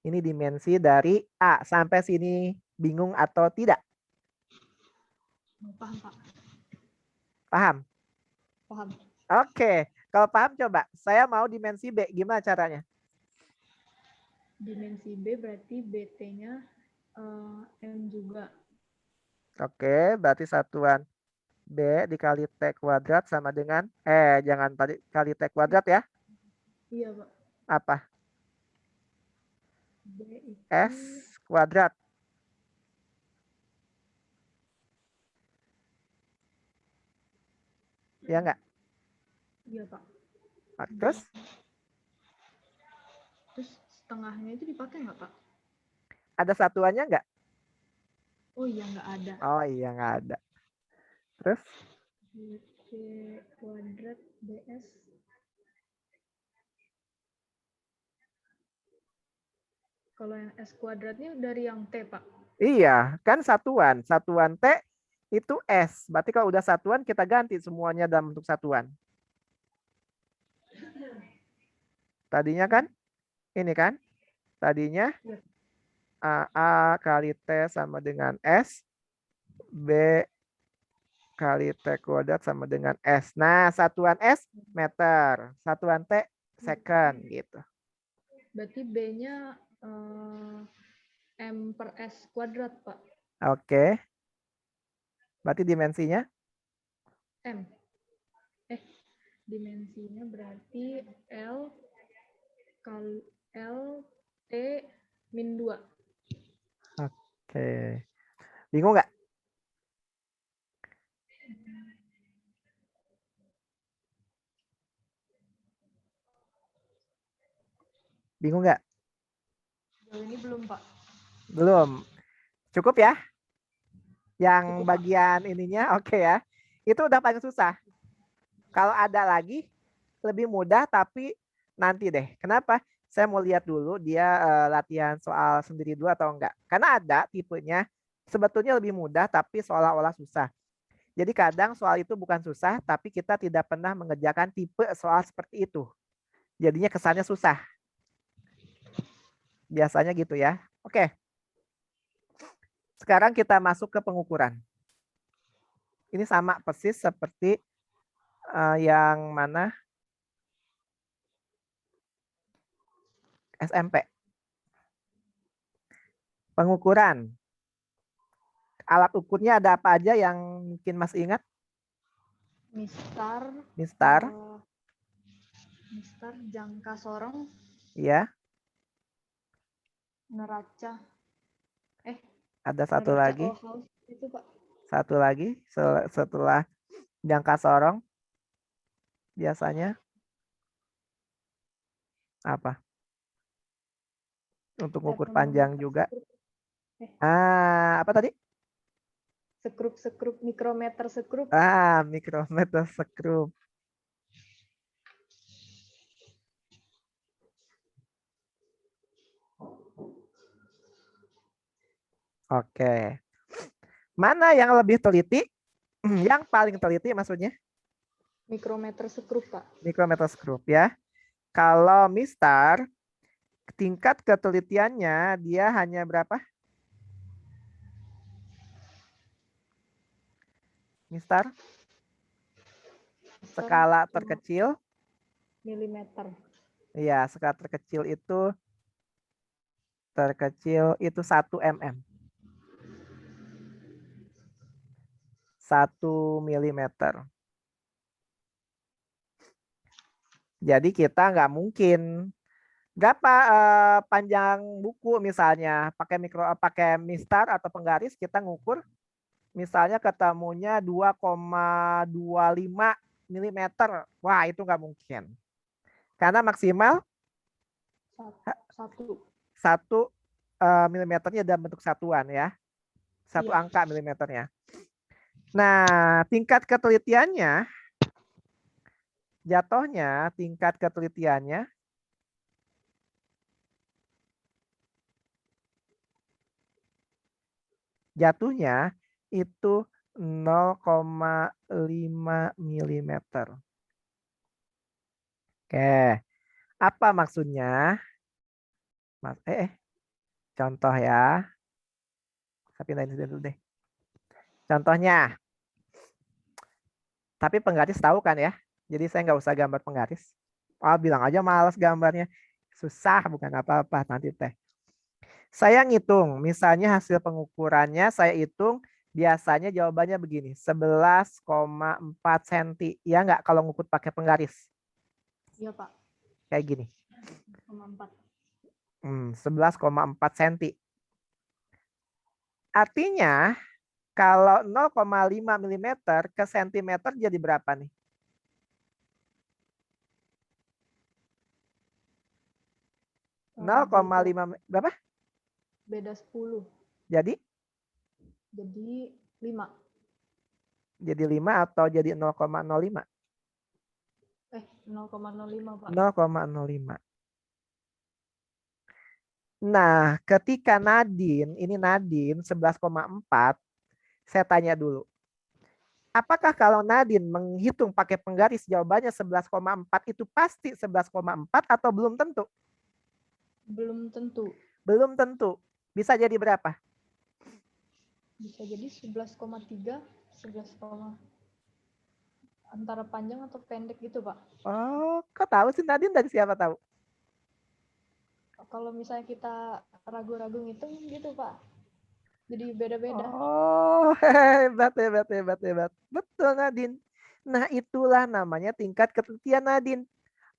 Ini dimensi dari A. Sampai sini bingung atau tidak? Paham, Pak. Paham? Paham. Oke. Kalau paham coba. Saya mau dimensi B. Gimana caranya? Dimensi B berarti BT-nya M juga. Oke. Berarti satuan B dikali T kuadrat sama dengan, jangan tadi kali T kuadrat ya. Iya, Pak. Apa? B itu S kuadrat. Ya enggak? iya, Pak. Terus Terus setengahnya itu dipakai nggak, Pak? ada satuannya enggak? Oh iya, nggak ada. Oh iya, enggak ada. Terus BT kuadrat BS. Kalau yang S kuadratnya dari yang T, Pak. iya, kan satuan. Satuan T itu S. Berarti kalau udah satuan kita ganti semuanya dalam bentuk satuan. Tadinya kan ini kan? Tadinya Iya. A kali T sama dengan S. B kali T kuadrat sama dengan S. Nah, satuan S meter. Satuan T second gitu. Berarti B-nya M per S kuadrat, Pak. Oke. Berarti dimensinya M. Dimensinya berarti L kali L T min 2. oke. Bingung nggak? Bingung nggak? Jauh ini belum, Pak. Belum. Cukup ya? Yang Cukup, Pak. bagian ininya oke ya. Itu udah paling susah. Kalau ada lagi lebih mudah tapi nanti deh. Kenapa? Saya mau lihat dulu dia latihan soal sendiri dulu atau enggak. Karena ada tipenya sebetulnya lebih mudah tapi seolah-olah susah. Jadi kadang soal itu bukan susah tapi kita tidak pernah mengerjakan tipe soal seperti itu. Jadinya kesannya susah. Biasanya gitu ya. Oke. Sekarang kita masuk ke pengukuran. Ini sama persis seperti yang mana SMP. Pengukuran. Alat ukurnya ada apa aja yang mungkin Mas ingat? Mistar. Mistar. Mistar, jangka sorong. Iya. Neraca. Ada satu Neraca lagi. House itu, Pak. Satu lagi setelah jangka sorong. Biasanya apa? Untuk ukur panjang juga. Apa tadi? Sekrup, mikrometer sekrup. Mikrometer sekrup. Oke. Mana yang lebih teliti? Yang paling teliti maksudnya Mikrometer sekrup, Pak. mikrometer skrup ya. Kalau MISTAR, tingkat ketelitiannya dia hanya berapa? MISTAR? Skala terkecil? Milimeter. Iya, skala terkecil itu 1 mm. 1 milimeter. Jadi kita nggak mungkin berapa panjang buku misalnya pakai MISTAR atau penggaris kita ngukur misalnya ketemunya 2,25 milimeter. Wah, itu nggak mungkin. Karena maksimal Satu. 1 milimeternya dalam bentuk satuan ya. 1 Iya. angka milimeternya. Nah, tingkat ketelitiannya jatuhnya tingkat ketelitiannya jatuhnya itu 0,5 milimeter. Oke, apa maksudnya? Contoh ya. Saya pindahin dulu deh. Contohnya, tapi penggaris tahu kan ya? Jadi saya nggak usah gambar penggaris. Oh, bilang aja malas gambarnya. Susah, bukan apa-apa. Nanti teh. Saya ngitung, misalnya hasil pengukurannya saya hitung, biasanya jawabannya begini, 11,4 cm. Ya nggak kalau ngukur pakai penggaris? Iya, Pak. Kayak gini. 4. 11,4 cm. Artinya, kalau 0,5 mm ke sentimeter jadi berapa nih? Jadi 0,5 berapa? beda 10. Jadi? Jadi 5. Jadi 5 atau jadi 0,05? 0,05, Pak. 0,05. Nah, ketika Nadine, ini Nadine 11,4, saya tanya dulu. Apakah kalau Nadine menghitung pakai penggaris jawabannya 11,4 itu pasti 11,4 atau belum tentu? Belum tentu. Belum tentu. Bisa jadi berapa? Bisa jadi 11,3, 11, antara panjang atau pendek gitu, Pak. Oh, kok tahu sih Nadine, dari siapa tahu? Kalau misalnya kita ragu-ragu ngitung gitu, Pak. Jadi beda-beda. Oh, hebat, hebat, hebat, hebat. Betul, Nadine. Nah, itulah namanya tingkat ketelitian Nadine.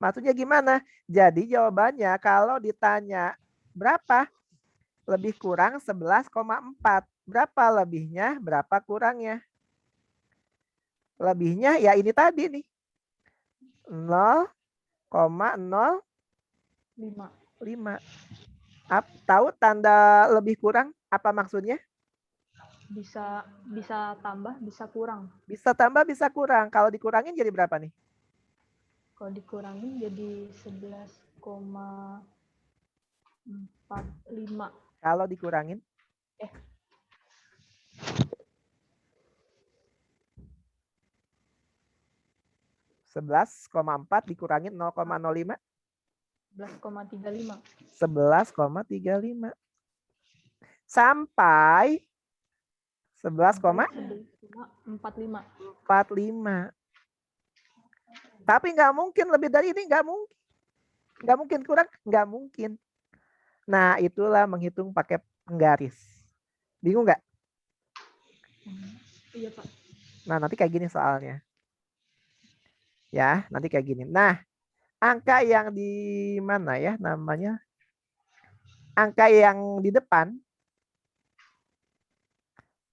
Maksudnya gimana? Jadi jawabannya kalau ditanya berapa? Lebih kurang 11,4. Berapa lebihnya? Berapa kurangnya? Lebihnya ya ini tadi nih. 0,05. Tahu tanda lebih kurang apa maksudnya? Bisa tambah, bisa kurang. Bisa tambah, bisa kurang. Kalau dikurangin jadi berapa nih? Kalau dikurangin jadi 11,45. Kalau dikurangin? 11,4 dikurangin 0,05? 11,35. 11,35. Sampai 11,45. 45. Tapi nggak mungkin lebih dari ini, nggak mungkin. Nggak mungkin kurang, nggak mungkin. Nah, itulah menghitung pakai penggaris. Bingung nggak? Iya, Pak. Nah, nanti kayak gini soalnya. Ya, nanti kayak gini. Nah, angka yang di mana ya namanya? Angka yang di depan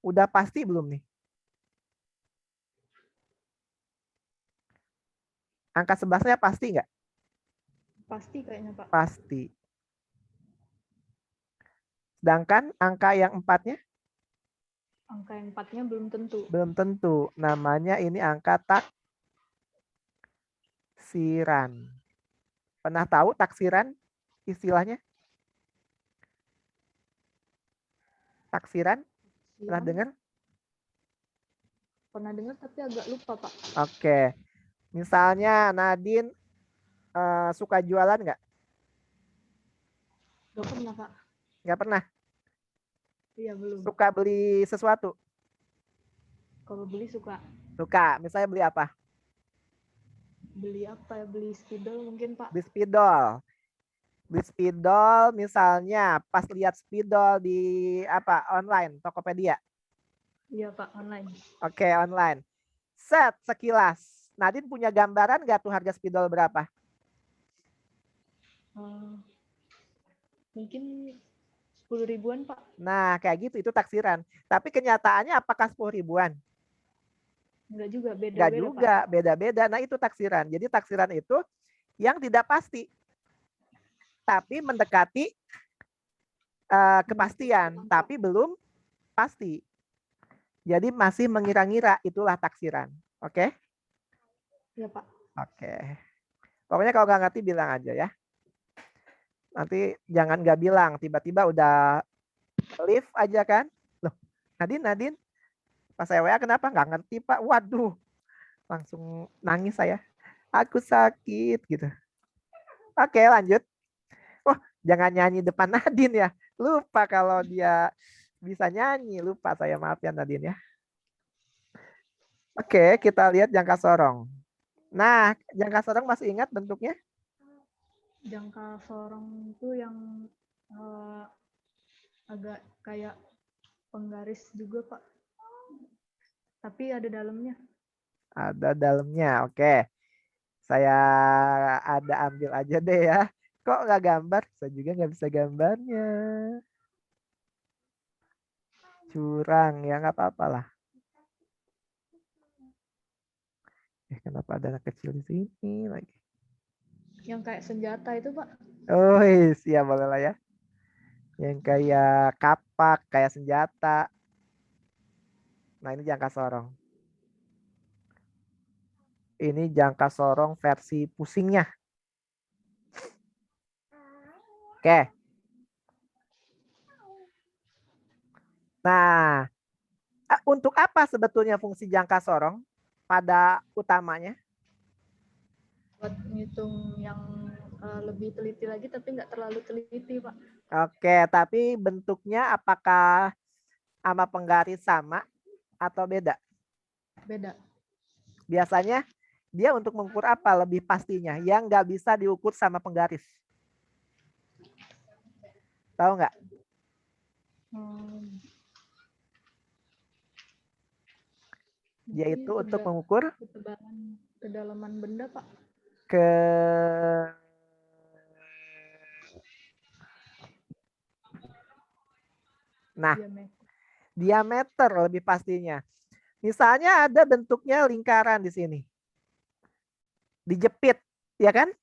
udah pasti belum nih? Angka 11-nya pasti nggak? Pasti kayaknya, Pak. Pasti. Sedangkan angka yang 4-nya? Angka yang 4-nya belum tentu. Belum tentu. Namanya ini angka taksiran. Pernah tahu taksiran istilahnya? Taksiran? Pernah dengar? pernah dengar tapi agak lupa, Pak. Oke. Misalnya Nadine suka jualan nggak? Nggak pernah, Pak. Nggak pernah. Iya, belum. Suka beli sesuatu? Kalau beli suka. Suka. Misalnya beli apa? Beli apa ya? Beli spidol mungkin, Pak. Beli spidol. Beli spidol misalnya pas lihat spidol di apa online, Tokopedia. Iya, Pak, online. Oke, online. Set sekilas. Nadine punya gambaran nggak tuh harga spidol berapa? Mungkin 10 ribuan, Pak. Nah, kayak gitu itu taksiran. Tapi kenyataannya apakah 10 ribuan? Enggak juga, Enggak beda-beda, Pak. juga, beda-beda. Nah, itu taksiran. Jadi taksiran itu yang tidak pasti, tapi mendekati kepastian, tapi belum pasti. Jadi masih mengira-ngira, itulah taksiran. Oke? Iya, Pak. Oke. Pokoknya kalau nggak ngerti bilang aja ya. Nanti jangan nggak bilang, tiba-tiba udah live aja kan. Loh, Nadine, pas saya WA kenapa nggak ngerti Pak? Waduh, langsung nangis saya. Aku sakit gitu. Oke, lanjut. Wah, jangan nyanyi depan Nadine ya. Lupa kalau dia bisa nyanyi. Lupa saya, maaf ya Nadine ya. Oke, kita lihat jangka sorong. Nah, jangka sorong masih ingat bentuknya? Jangka sorong itu yang agak kayak penggaris juga, Pak. Tapi ada dalamnya. Ada dalamnya, oke. Saya ada ambil aja deh ya. Kok nggak gambar? Saya juga nggak bisa gambarnya. Curang, ya nggak apa-apa lah. Kenapa ada anak kecil di sini lagi? Yang kayak senjata itu, Pak. Oh, iya boleh lah ya. Yang kayak kapak, kayak senjata. Nah, ini jangka sorong. Ini jangka sorong versi pusingnya. Oke. Nah, untuk apa sebetulnya fungsi jangka sorong pada utamanya? Buat ngitung yang lebih teliti lagi, tapi nggak terlalu teliti, Pak. Oke, tapi bentuknya apakah sama penggaris sama atau beda? Beda. Biasanya dia untuk mengukur apa lebih pastinya yang nggak bisa diukur sama penggaris? Tahu nggak? Dia itu untuk mengukur ketebalan kedalaman benda, Pak. ke nah, diameter lebih pastinya. Misalnya ada bentuknya lingkaran di sini. Dijepit, ya kan?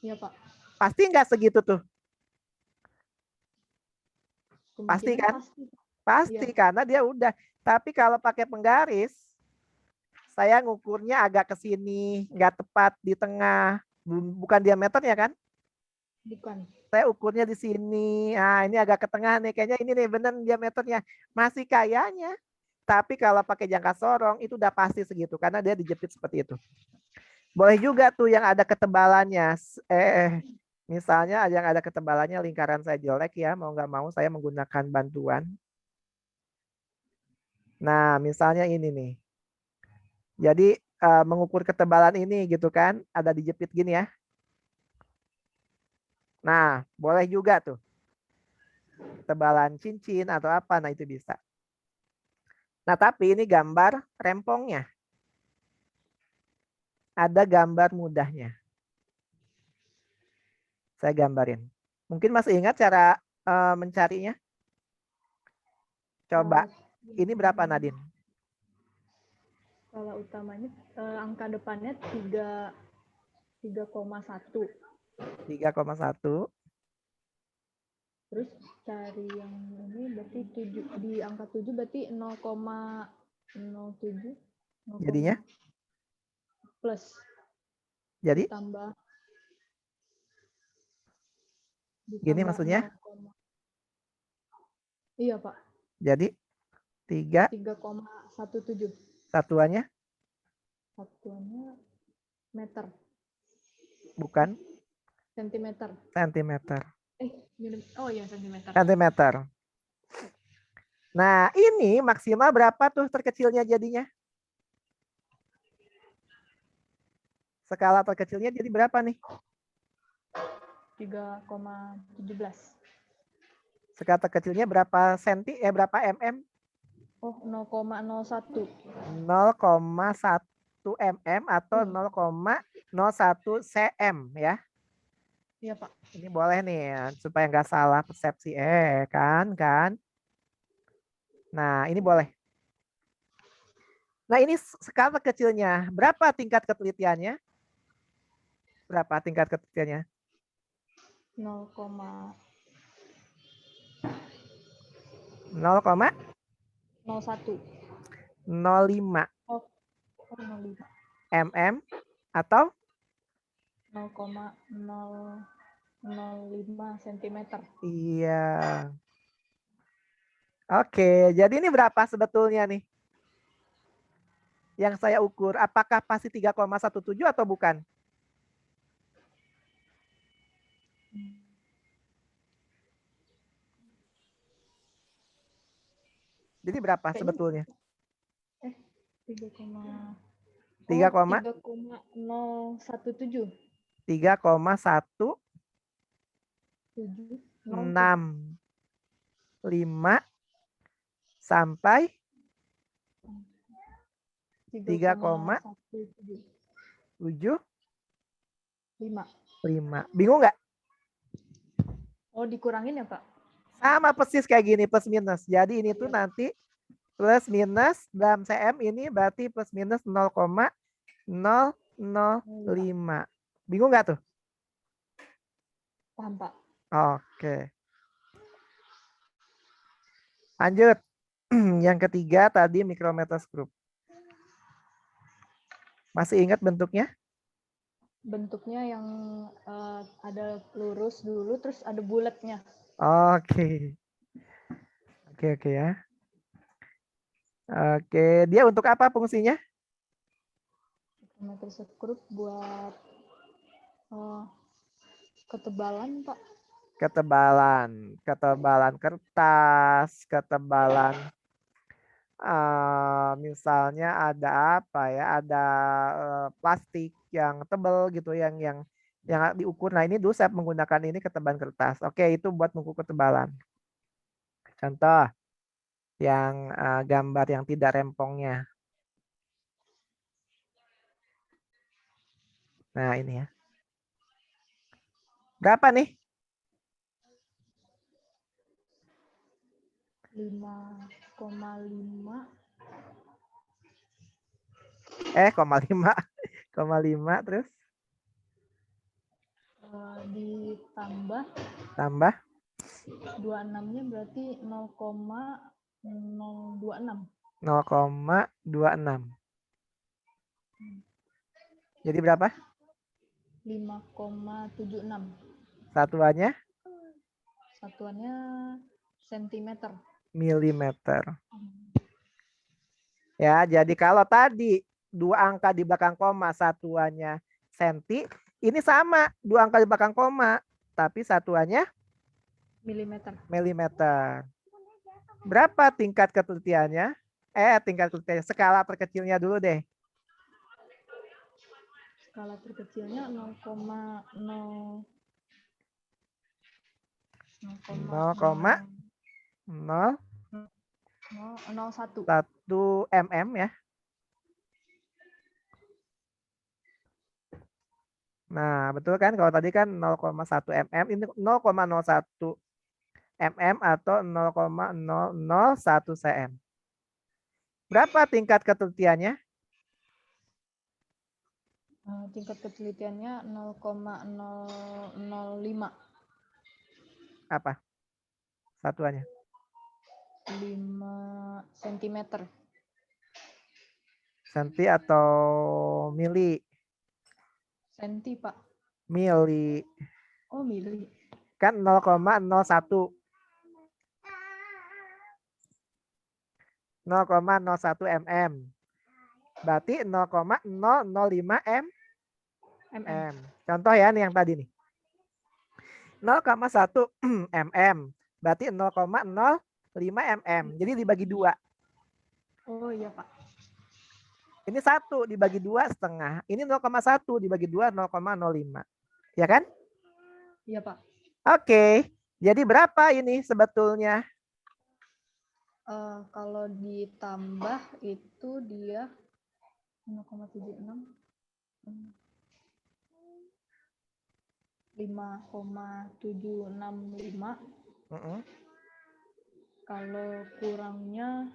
Iya, Pak. Pasti nggak segitu tuh? Pasti kan? Pasti ya. karena dia udah. Tapi kalau pakai penggaris, saya ngukurnya agak ke sini, nggak tepat di tengah. Bukan diameternya kan? Bukan. Saya ukurnya di sini. Nah, ini agak ke tengah nih. Kayaknya ini nih bener diameternya. Masih kayaknya. Tapi kalau pakai jangka sorong itu udah pasti segitu karena dia dijepit seperti itu. Boleh juga tuh yang ada ketebalannya. Misalnya yang ada ketebalannya lingkaran saya jelek ya, mau nggak mau saya menggunakan bantuan. Nah, misalnya ini nih. Jadi mengukur ketebalan ini gitu kan, ada dijepit gini ya. Nah, boleh juga tuh. Ketebalan cincin atau apa, nah itu bisa. Nah, tapi ini gambar rempongnya. Ada gambar mudahnya. Saya gambarin. Mungkin masih ingat cara mencarinya? Coba. Ini berapa Nadine? Skala utamanya angka depannya 3,1. 3,1. Terus cari yang ini berarti 7, di angka 7 berarti 0,07. Jadinya? Plus. Jadi? Ditambah Gini maksudnya? 0, iya, Pak. Jadi 3,17. Satuannya Satuannya meter. bukan Sentimeter. sentimeter. Oh iya, sentimeter. Sentimeter. Nah, ini maksimal berapa tuh terkecilnya jadinya? Skala terkecilnya jadi berapa nih? 3,17. Skala terkecilnya berapa senti? Berapa mm? Oh, 0,01. 0,1 mm atau 0,01 cm ya. Iya, Pak. Ini boleh nih ya, supaya nggak salah persepsi. Kan. Nah, ini boleh. Nah, ini skala kecilnya. Berapa tingkat ketelitiannya? Berapa tingkat ketelitiannya? 0,01. 0,05 Oh, 0,05. mm atau 0,005 cm. iya. Oke, jadi ini berapa sebetulnya nih? Yang saya ukur, apakah pasti 3,17 atau bukan? Jadi berapa Kayaknya sebetulnya? 3, 3, 3,017. 3,165 sampai 3,75. 5. Bingung nggak? Oh, dikurangin ya, Pak? Sama persis kayak gini, plus minus. Jadi ini tuh nanti plus minus dalam cm ini berarti plus minus 0,005. Bingung nggak tuh? Paham, Pak. Oke. Lanjut. Yang ketiga tadi micrometer group. Masih ingat bentuknya? Bentuknya yang ada lurus dulu, terus ada bulatnya. Oke. Oke ya. Oke, dia untuk apa fungsinya? Micrometer group buat ketebalan, Pak. Ketebalan kertas, ketebalan misalnya ada apa ya? Ada plastik yang tebal gitu, yang diukur. Nah ini dulu saya menggunakan ini ketebalan kertas. Oke, itu buat mengukur ketebalan. Contoh yang gambar yang tidak rempongnya. Nah ini ya. Berapa nih? 5,5. 0,5 terus Ditambah tambah 26-nya berarti 0,026. 0,26. Jadi berapa? 5,76. Satuannya Satuannya sentimeter. milimeter. Ya, jadi kalau tadi 2 angka di belakang koma satuannya senti, ini sama 2 angka di belakang koma, tapi satuannya Milimeter. milimeter. Berapa tingkat ketelitiannya? Tingkat ketelitiannya, skala terkecilnya dulu deh. Skala terkecilnya 0,01 mm ya. Nah, betul kan? Kalau tadi kan 0,1 mm, ini 0,01 mm atau 0,001 cm. Berapa tingkat ketelitiannya? Tingkat ketelitiannya 0,005. Apa satuannya? 5 cm. Senti atau mili? Senti, Pak. Mili. Oh, mili. Kan 0,01. 0,01 mm. Berarti 0,005 mm. Contoh ya nih yang tadi nih. 0,1 mm. Berarti 0,05 mm. Jadi dibagi 2. Oh iya Pak. Ini 1 dibagi 2,5. Ini 0,1 dibagi 2, 0,05. Ya kan? Iya Pak. Oke. Jadi berapa ini sebetulnya? Kalau ditambah itu dia 0,76 5,765. Kalau kurangnya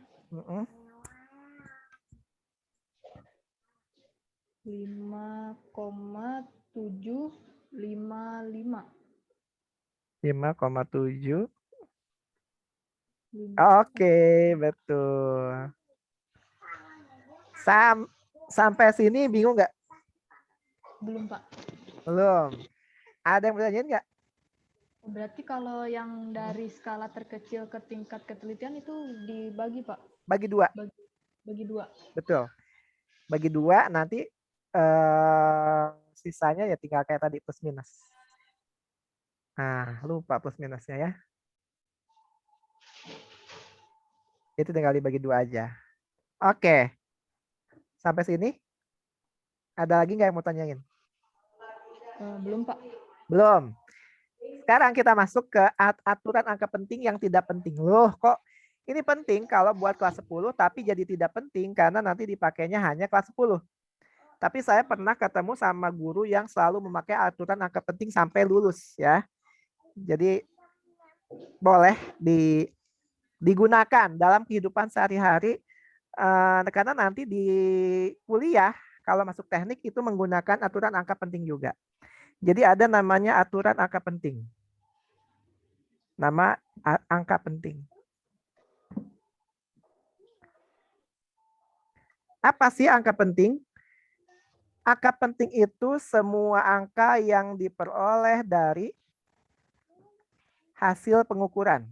5,755. 5,7. 5. Oke, betul. Sampai sini bingung nggak? Belum Pak. Belum. Ada yang bertanyain nggak? Berarti kalau yang dari skala terkecil ke tingkat ketelitian itu dibagi Pak? Bagi 2. Bagi 2. Betul. Bagi 2 nanti sisanya ya tinggal kayak tadi plus minus. Nah, lupa plus minusnya ya. Itu tinggal dibagi 2 aja. Oke. Sampai sini? Ada lagi nggak yang mau tanyain? Belum Pak. Belum. Sekarang kita masuk ke aturan angka penting yang tidak penting. Loh, kok ini penting kalau buat kelas 10 tapi jadi tidak penting karena nanti dipakainya hanya kelas 10. Tapi saya pernah ketemu sama guru yang selalu memakai aturan angka penting sampai lulus ya. Jadi boleh digunakan dalam kehidupan sehari-hari karena nanti di kuliah kalau masuk teknik itu menggunakan aturan angka penting juga. Jadi ada namanya aturan angka penting. Nama angka penting. Apa sih angka penting? Angka penting itu semua angka yang diperoleh dari hasil pengukuran.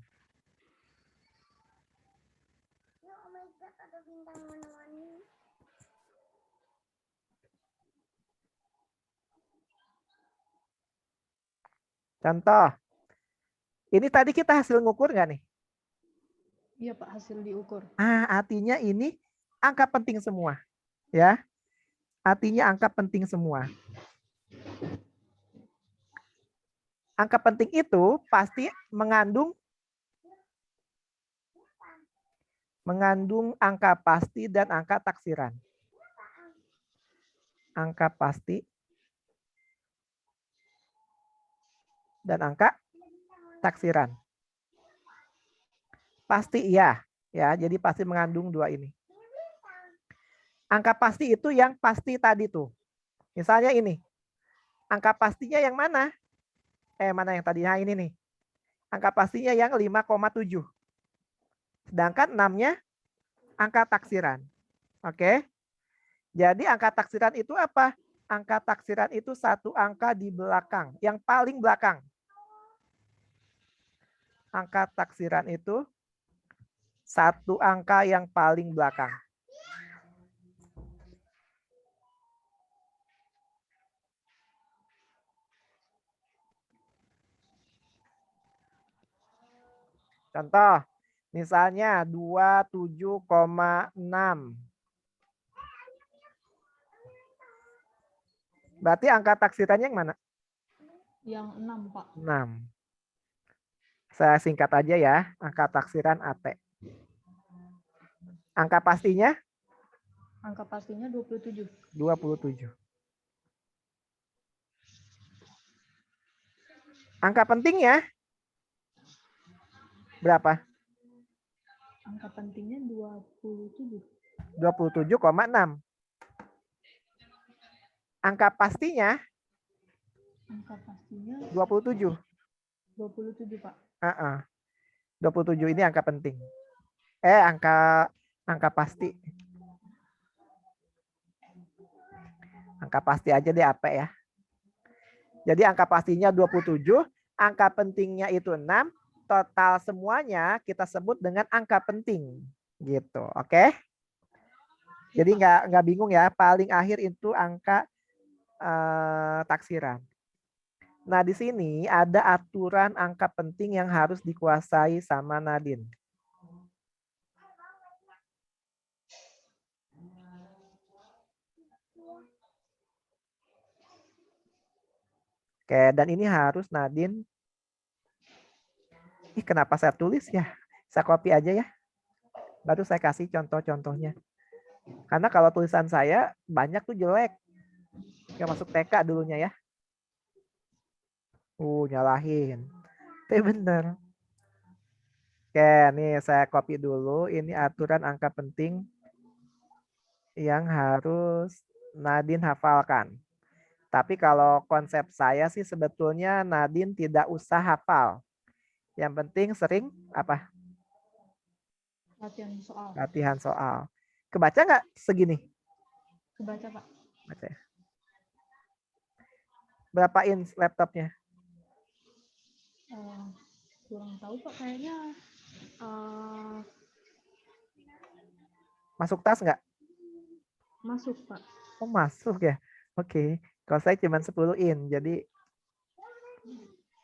Contoh, ini tadi kita hasil ngukur nggak nih? Iya Pak, hasil diukur. Artinya ini angka penting semua. Ya, artinya angka penting semua. Angka penting itu pasti mengandung angka pasti dan angka taksiran. Angka pasti dan angka taksiran. Pasti iya, ya. Jadi pasti mengandung 2 ini. Angka pasti itu yang pasti tadi tuh. Misalnya ini. Angka pastinya yang mana? Mana yang tadi? Nah, ini nih. Angka pastinya yang 5,7. Sedangkan 6-nya angka taksiran. Oke. Jadi angka taksiran itu apa? Angka taksiran itu satu angka di belakang, yang paling belakang. Angka taksiran itu satu angka yang paling belakang. Contoh, misalnya 27,6. Berarti angka taksirannya yang mana? Yang 6, Pak. 6. Saya singkat aja ya, angka taksiran AT. Angka pastinya? Angka pastinya 27. 27. Angka pentingnya berapa? Angka pentingnya 27. 27,6. Angka pastinya? Angka pastinya 27. 27, Pak. 27 ini angka penting. Angka pasti. Angka pasti aja deh apa ya. Jadi angka pastinya 27, angka pentingnya itu 6, total semuanya kita sebut dengan angka penting. Gitu, oke? Jadi nggak bingung ya, paling akhir itu angka taksiran. Nah, di sini ada aturan angka penting yang harus dikuasai sama Nadine. Oke, dan ini harus Nadine. Kenapa saya tulis ya? Saya copy aja ya. Baru saya kasih contoh-contohnya. Karena kalau tulisan saya banyak tuh jelek. Yang masuk TK dulunya ya. Nyalahin. Tapi bener. Oke, nih saya copy dulu. Ini aturan angka penting yang harus Nadine hafalkan. Tapi kalau konsep saya sih sebetulnya Nadine tidak usah hafal. Yang penting sering apa? Latihan soal. Latihan soal. Kebaca nggak segini? Kebaca, Pak. Baca ya. Berapa inch laptopnya? Kurang tahu, Pak. Kayaknya Masuk tas nggak? masuk, Pak. Oh, masuk ya. Oke. Kalau saya cuma 10 in. Jadi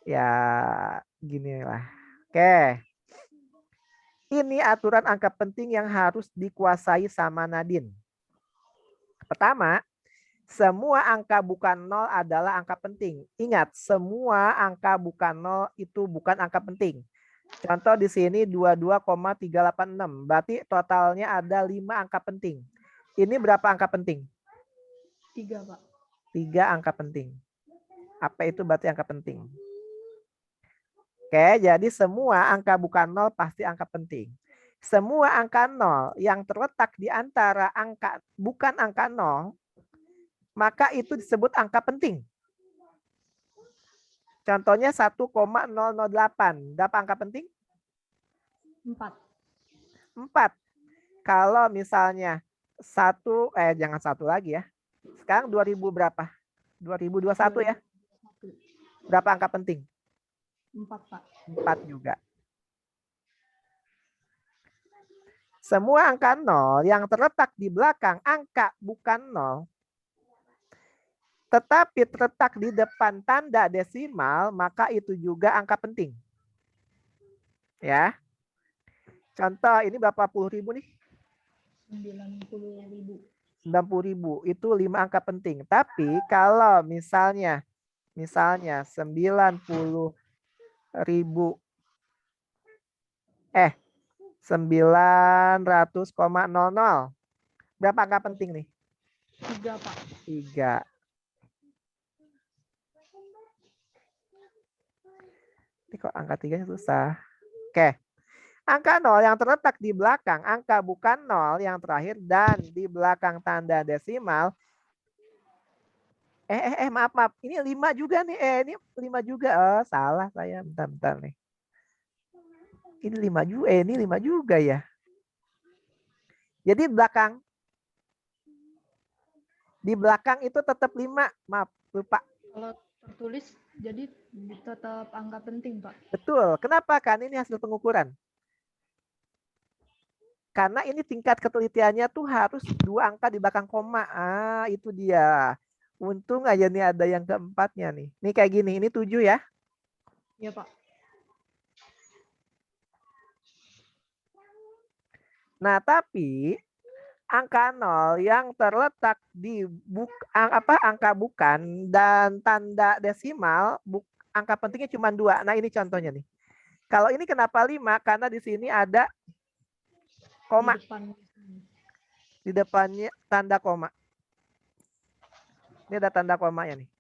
ya gini lah. Oke. Ini aturan angka penting yang harus dikuasai sama Nadine. Pertama, semua angka bukan nol adalah angka penting. Ingat, semua angka bukan nol itu bukan angka penting. Contoh di sini 22,386. Berarti totalnya ada 5 angka penting. Ini berapa angka penting? 3, Pak. 3 angka penting. Apa itu berarti angka penting? Oke, jadi semua angka bukan nol pasti angka penting. Semua angka nol yang terletak di antara angka bukan angka nol, maka itu disebut angka penting. Contohnya 1,008. Berapa angka penting? 4. 4. Kalau misalnya jangan satu lagi ya. Sekarang 2000 berapa? 2021 ya. Berapa angka penting? 4, Pak. 4 juga. Semua angka nol yang terletak di belakang angka bukan nol, tetapi terletak di depan tanda desimal, maka itu juga angka penting. Ya. Contoh ini berapa puluh ribu nih? 90.000. 90.000 itu 5 angka penting. Tapi kalau misalnya 90.000 900,00. Berapa angka penting nih? 3, Pak. 3. Ini kok angka 3-nya susah. Oke. Angka 0 yang terletak di belakang angka bukan 0 yang terakhir dan di belakang tanda desimal. Maaf. Ini 5 juga nih. Ini 5 juga. Oh, salah saya. Bentar nih. Ini 5 juga. Ini 5 juga ya. Jadi di belakang itu tetap 5. Maaf, lupa. Kalau tertulis jadi tetap angka penting, Pak. Betul. Kenapa? Kan ini hasil pengukuran. Karena ini tingkat ketelitiannya tuh harus 2 angka di belakang koma. Itu dia. Untung aja nih ada yang keempatnya nih. Nih kayak gini. Ini 7 ya. Iya, Pak. Nah, tapi angka 0 yang terletak di angka bukan dan tanda desimal, angka pentingnya cuma 2. Nah, ini contohnya nih. Kalau ini kenapa 5? Karena di sini ada koma. Di depannya tanda koma. Ini ada tanda komanya nih.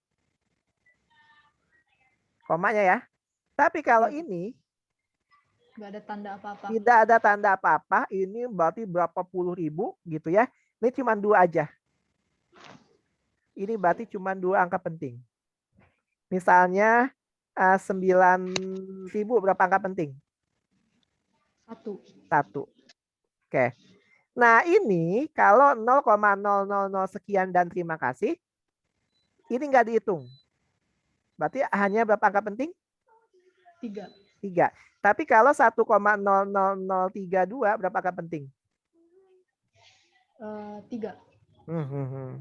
Komanya ya. Tapi kalau ini nggak ada tanda apa-apa. Tidak ada tanda apa-apa. Ini berarti berapa puluh ribu gitu ya. Ini cuma 2 aja. Ini berarti cuma 2 angka penting. Misalnya 9.000 berapa angka penting? 1. Oke. Nah ini kalau 0,000 sekian dan terima kasih. Ini nggak dihitung. Berarti hanya berapa angka penting? 3. Tapi kalau 1,00032 berapa angka penting? 3.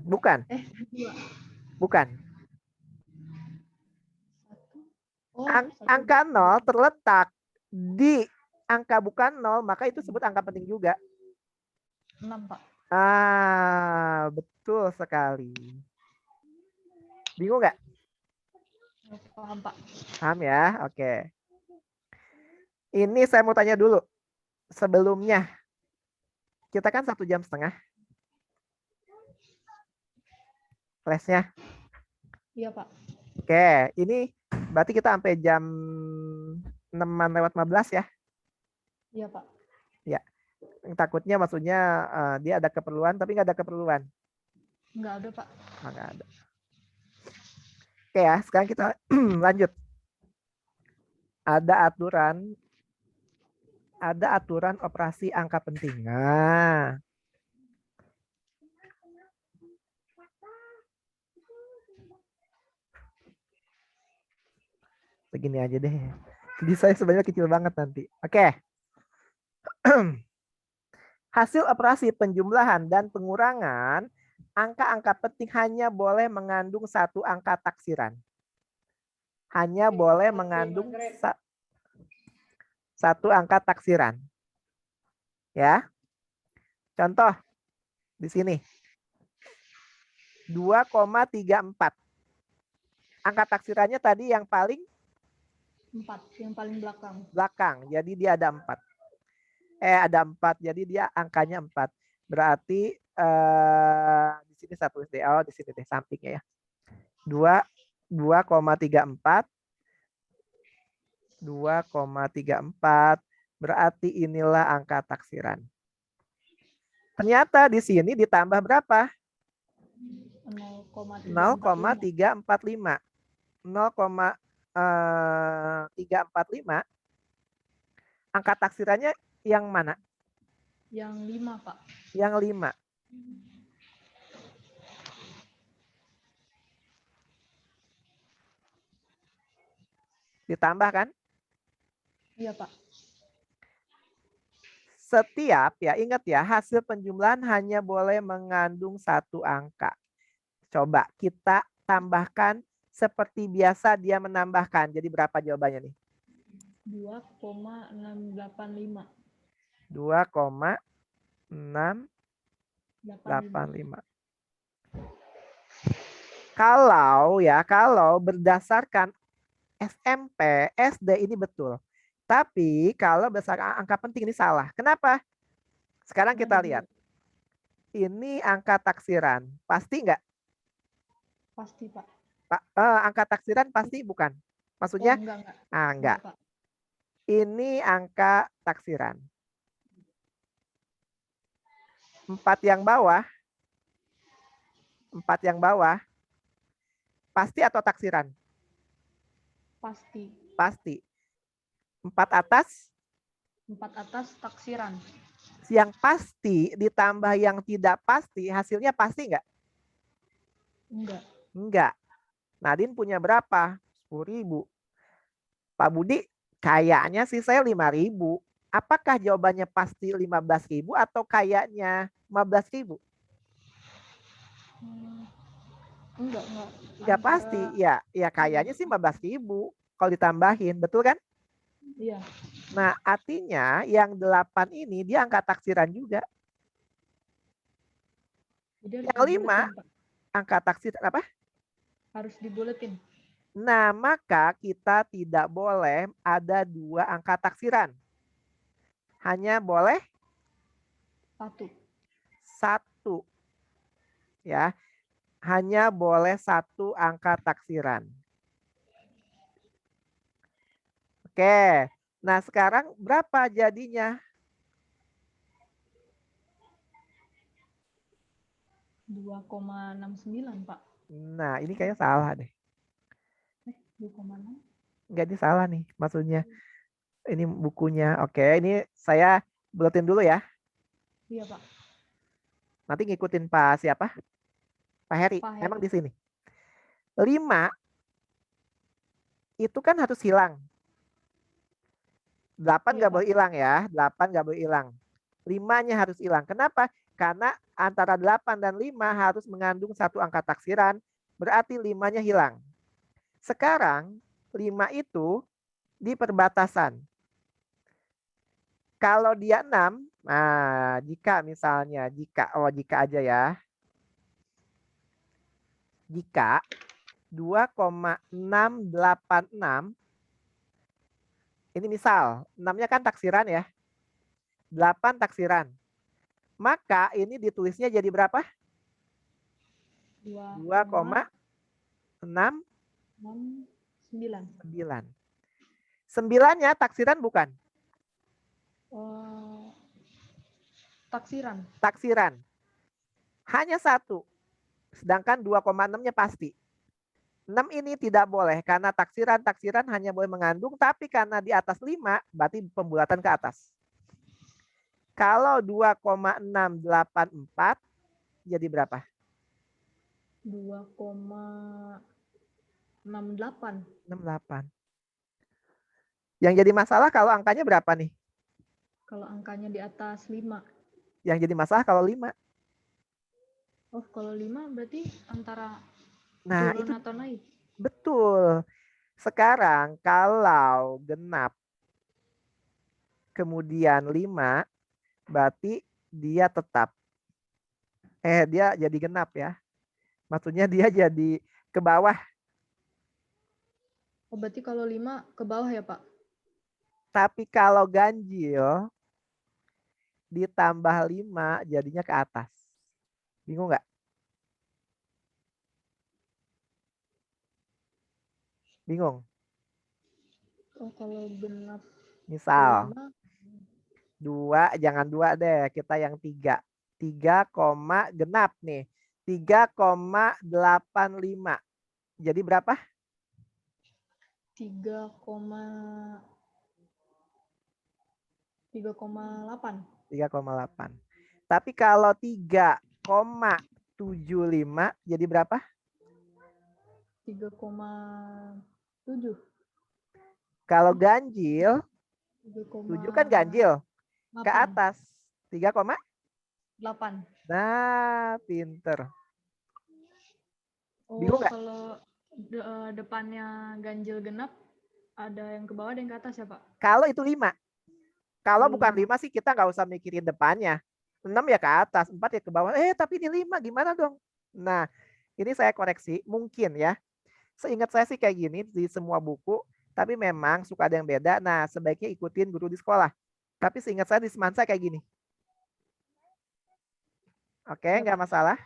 Bukan, 2. bukan. 1. Oh, 1. Angka 0 terletak di angka bukan 0, maka itu disebut angka penting juga. 6, Pak. Betul sekali. Bingung nggak? Paham, Pak. Paham ya? Oke. Ini saya mau tanya dulu. Sebelumnya, kita kan 1,5 jam lesnya. Iya, Pak. Oke, ini berarti kita sampai jam 6:15 ya? Iya, Pak. Ya. Takutnya maksudnya dia ada keperluan tapi nggak ada keperluan. Nggak ada, Pak. Nggak ada. Oke ya, sekarang kita lanjut. Ada aturan operasi angka penting. Nah, begini aja deh. Jadi saya sebenarnya kecil banget nanti. Oke. Hasil operasi penjumlahan dan pengurangan, angka-angka penting hanya boleh mengandung satu angka taksiran. Hanya boleh mengandung satu angka taksiran. Ya. Contoh di sini. 2,34. Angka taksirannya tadi yang paling 4, yang paling belakang. Belakang. Jadi dia ada 4. Ada 4. Jadi dia angkanya 4. Berarti di sini 1 SD. Oh, di sini deh sampingnya ya. 2,34. 2,34. Berarti inilah angka taksiran. Ternyata di sini ditambah berapa? 0,345. 0,345. Angka taksirannya yang mana? Yang 5, Pak. Yang 5. Ditambah kan? Iya, Pak. Setiap, ya ingat ya, hasil penjumlahan hanya boleh mengandung satu angka. Coba kita tambahkan seperti biasa dia menambahkan. Jadi berapa jawabannya nih? 2,685. 2,685. Kalau berdasarkan SMP, SD ini betul. Tapi kalau berdasarkan angka penting ini salah. Kenapa? Sekarang kita lihat. Ini angka taksiran. Pasti nggak? Pasti, Pak. Angka taksiran pasti bukan? Maksudnya? Enggak. Enggak. Ini angka taksiran. 4 yang bawah. 4 yang bawah. Pasti atau taksiran? Pasti. Pasti. 4 atas? 4 atas taksiran. Yang pasti ditambah yang tidak pasti, hasilnya pasti nggak? Enggak. Nadine punya berapa? 10.000. Pak Budi, kayaknya sih saya 5.000. Apakah jawabannya pasti 15.000 atau kayaknya 15.000? Enggak pasti. Ya kayaknya sih 15.000 kalau ditambahin, betul kan? Iya. Nah, artinya yang 8 ini dia angka taksiran juga. Jadi yang 5 angka taksiran apa? Harus dibuletin. Nah, maka kita tidak boleh ada 2 angka taksiran. Hanya boleh 1. Ya. Hanya boleh 1 angka taksiran. Oke. Nah, sekarang berapa jadinya? 2,69, Pak. Nah, ini kayaknya salah deh. 2,6? Enggak, ini salah nih maksudnya. Ini bukunya. Oke, ini saya buletin dulu ya. Iya, Pak. Nanti ngikutin Pak siapa? Pak Heri. Emang di sini. 5 itu kan harus hilang. 8 nggak boleh hilang ya. 8 nggak boleh hilang. 5-nya harus hilang. Kenapa? Karena antara 8 dan 5 harus mengandung satu angka taksiran, berarti 5-nya hilang. Sekarang 5 itu di perbatasan. Kalau dia 6, nah jika misalnya, jika aja ya. Jika 2,686, ini misal, 6-nya kan taksiran ya. 8 taksiran. Maka ini ditulisnya jadi berapa? 2,669. 9-nya taksiran bukan? Taksiran. Taksiran. Hanya satu. Sedangkan 2,6-nya pasti. 6 ini tidak boleh karena taksiran hanya boleh mengandung, tapi karena di atas 5 berarti pembulatan ke atas. Kalau 2,684 jadi berapa? 2,68. 68. Yang jadi masalah kalau angkanya berapa nih? Kalau angkanya di atas 5. Yang jadi masalah kalau 5. Oh, kalau 5 berarti antara Nah, turun itu atau naik? betul. Sekarang kalau genap kemudian 5, berarti dia tetap. Dia jadi genap ya. Maksudnya dia jadi ke bawah. Oh, berarti kalau 5 ke bawah ya, Pak? Tapi kalau ganjil ditambah 5 jadinya ke atas. Bingung nggak? Bingung? Oh, kalau genap Misal 5. 2, jangan 2 deh, kita yang 3. 3, genap nih. 3,85. Jadi berapa? 3,8. 3,8. Tapi kalau 3,75 jadi berapa? 3,7. Kalau ganjil, 7 kan ganjil. Ke 3,8. atas. 3, nah, pinter. Bingung Oh, nggak? kalau depannya ganjil genap, ada yang ke bawah, ada yang ke atas ya, Pak? Kalau itu 5. Kalau Kalau bukan 5. 5 sih kita nggak usah mikirin depannya. 6 ya ke atas, 4 ya ke bawah. Tapi ini 5 gimana dong? Nah, ini saya koreksi. Mungkin ya. Seingat saya sih kayak gini di semua buku. Tapi memang suka ada yang beda. Nah, sebaiknya ikutin guru di sekolah. Tapi seingat saya di Semansa kayak gini. Oke, Ya, nggak Pak. masalah.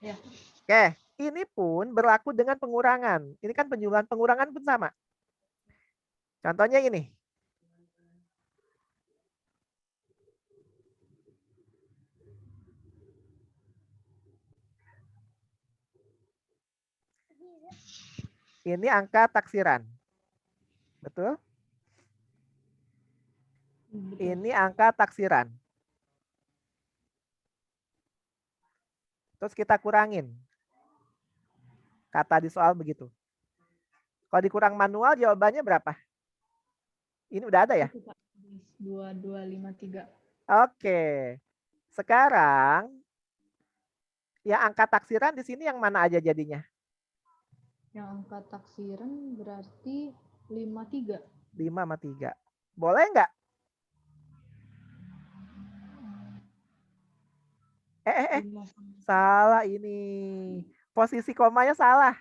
Ya. Oke, ini pun berlaku dengan pengurangan. Ini kan penjumlahan pengurangan pun sama. Contohnya ini. Ini angka taksiran. Betul? Betul. Ini angka taksiran. Terus kita kurangin. Kata di soal begitu. Kalau dikurang manual jawabannya berapa? Ini udah ada ya? 2253. Oke. Sekarang yang angka taksiran di sini yang mana aja jadinya? Yang angka taksiran berarti 53. 5 sama 3. Boleh nggak? Salah ini. Posisi komanya salah.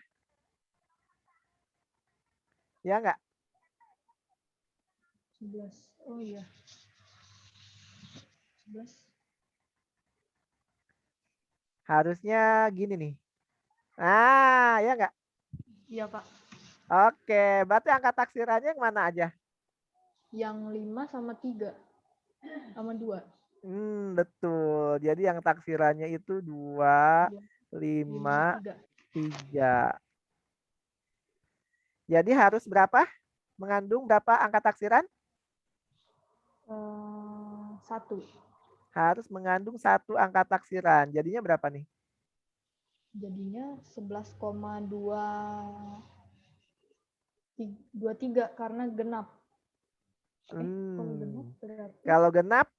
Ya nggak? 11. Oh iya. 11. Harusnya gini nih. Nah, ya nggak? Iya, Pak. Oke, berarti angka taksirannya yang mana aja? Yang 5 sama 3. Sama 2. Betul. Jadi yang taksirannya itu 2, 5, 3. 3. Jadi harus berapa? Mengandung berapa angka taksiran? 1. Harus mengandung 1 angka taksiran. Jadinya berapa nih? Jadinya 11,23 karena genap. Kalau genap berarti Kalau genap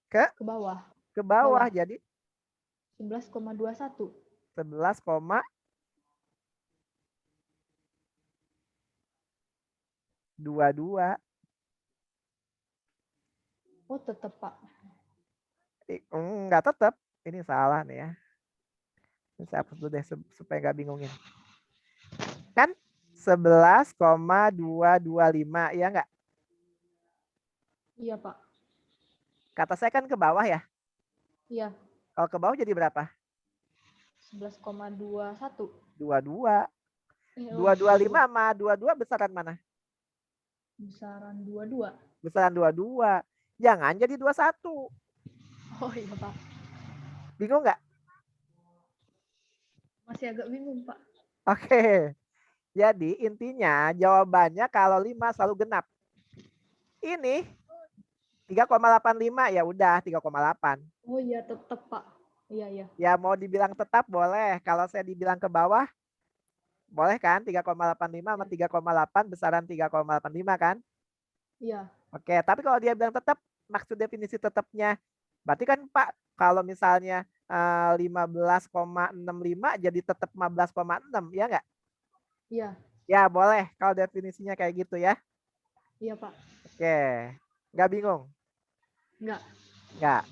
ke Ke bawah. bawah. Bawah. Jadi 11,21. 11,22. Oh, tetap, Pak. Enggak tetap. Ini salah nih ya. Ini saya hapus dulu deh supaya nggak bingungin. Kan 11,225 ya enggak? Iya, Pak. Kata saya kan ke bawah ya. Iya. Kalau ke bawah jadi berapa? 11,21. 22. Eh, 225 sama 22 besaran mana? Besaran 22. Besaran 22. Jangan jadi 21. Oh iya, Pak. Bingung nggak? Masih agak bingung, Pak. Oke. Jadi intinya jawabannya kalau 5 selalu genap. Ini 3,85 ya udah 3,8. Oh iya, tetap, Pak. Iya, iya. Ya mau dibilang tetap boleh. Kalau saya dibilang ke bawah boleh kan? 3,85 sama 3,8 besaran 3,85 kan? Iya. Oke, tapi kalau dia bilang tetap, maksud definisi tetapnya berarti kan Pak kalau misalnya 15,65 jadi tetap 15,6 ya enggak? Iya. Ya boleh kalau definisinya kayak gitu ya. Iya, Pak. Oke, nggak bingung? Enggak. Nggak.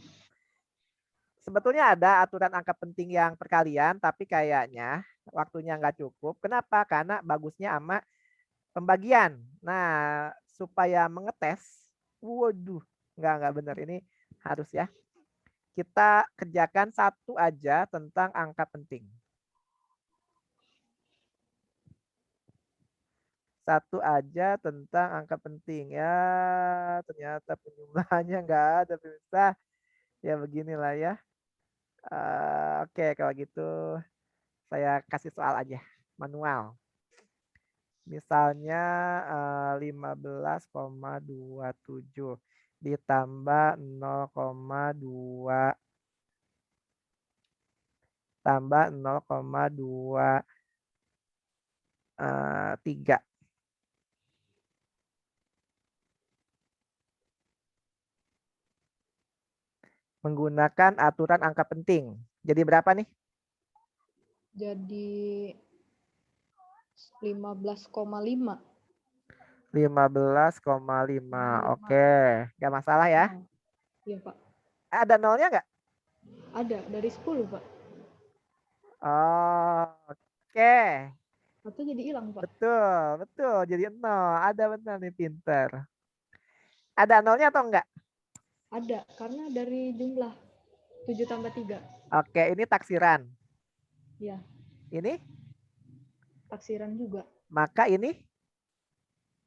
Sebetulnya ada aturan angka penting yang perkalian, tapi kayaknya waktunya nggak cukup. Kenapa? Karena bagusnya sama pembagian. Nah, supaya mengetes, waduh, nggak benar. Ini harus ya. Kita kerjakan satu aja tentang angka penting. Satu aja tentang angka penting. Ya, ternyata penjumlahannya nggak ada pemirsa. Ya beginilah ya. Oke, kalau gitu saya kasih soal aja, manual. Misalnya 15,27 ditambah 0,2 tambah 0,23. Menggunakan aturan angka penting. Jadi berapa nih? Jadi 15,5. 15,5. Oke, nggak masalah ya. Iya, Pak. Ada nolnya nggak? Ada dari 10, Pak. Oh, oke. Atau jadi hilang, Pak. Betul, betul. Jadi 0. Ada benar nih, pinter. Ada nolnya atau enggak? Ada, karena dari jumlah 7 tambah 3. Oke, ini taksiran. Iya, Ini, taksiran juga. maka ini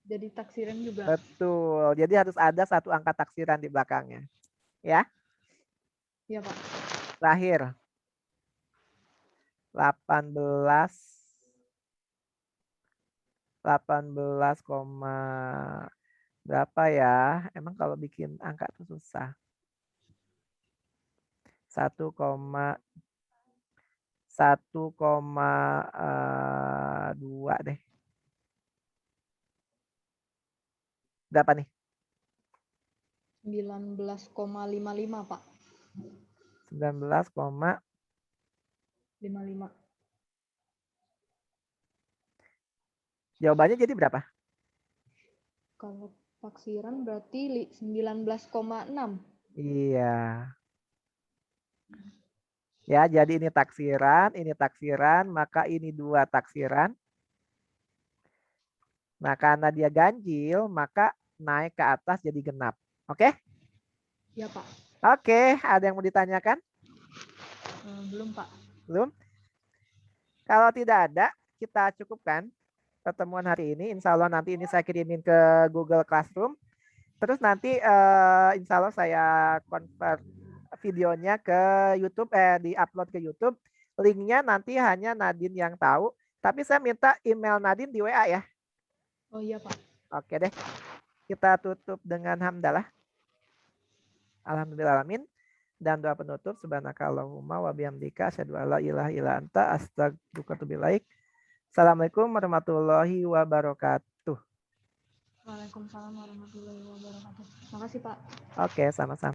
Jadi taksiran juga. betul. Jadi harus ada satu angka taksiran di belakangnya. Ya, Iya, Pak. terakhir. 18 koma berapa ya? Emang kalau bikin angka itu susah. 1,2 deh. Berapa nih? 19,55, Pak. 19,55. 55. Jawabannya jadi berapa? Kalau taksiran berarti 19,6. Iya. Ya, jadi ini taksiran, maka ini 2 taksiran. Nah, karena dia ganjil, maka naik ke atas jadi genap. Oke? Ya, Pak. Oke, ada yang mau ditanyakan? Belum, Pak. Belum? Kalau tidak ada, kita cukupkan pertemuan hari ini. Insya Allah nanti ini saya kirimin ke Google Classroom. Terus nanti insya Allah saya convert videonya ke YouTube, di-upload ke YouTube. Linknya nanti hanya Nadine yang tahu. Tapi saya minta email Nadine di WA ya. Oh iya, Pak. Oke deh. Kita tutup dengan hamdalah. Alhamdulillahalamin. Dan doa penutup. Subhanakallahumma wa bihamdika asyhadu an la ilaha illa anta astaghfiruka wa atubu ilaik. Assalamualaikum warahmatullahi wabarakatuh. Waalaikumsalam warahmatullahi wabarakatuh. Makasih, Pak. Oke, sama-sama.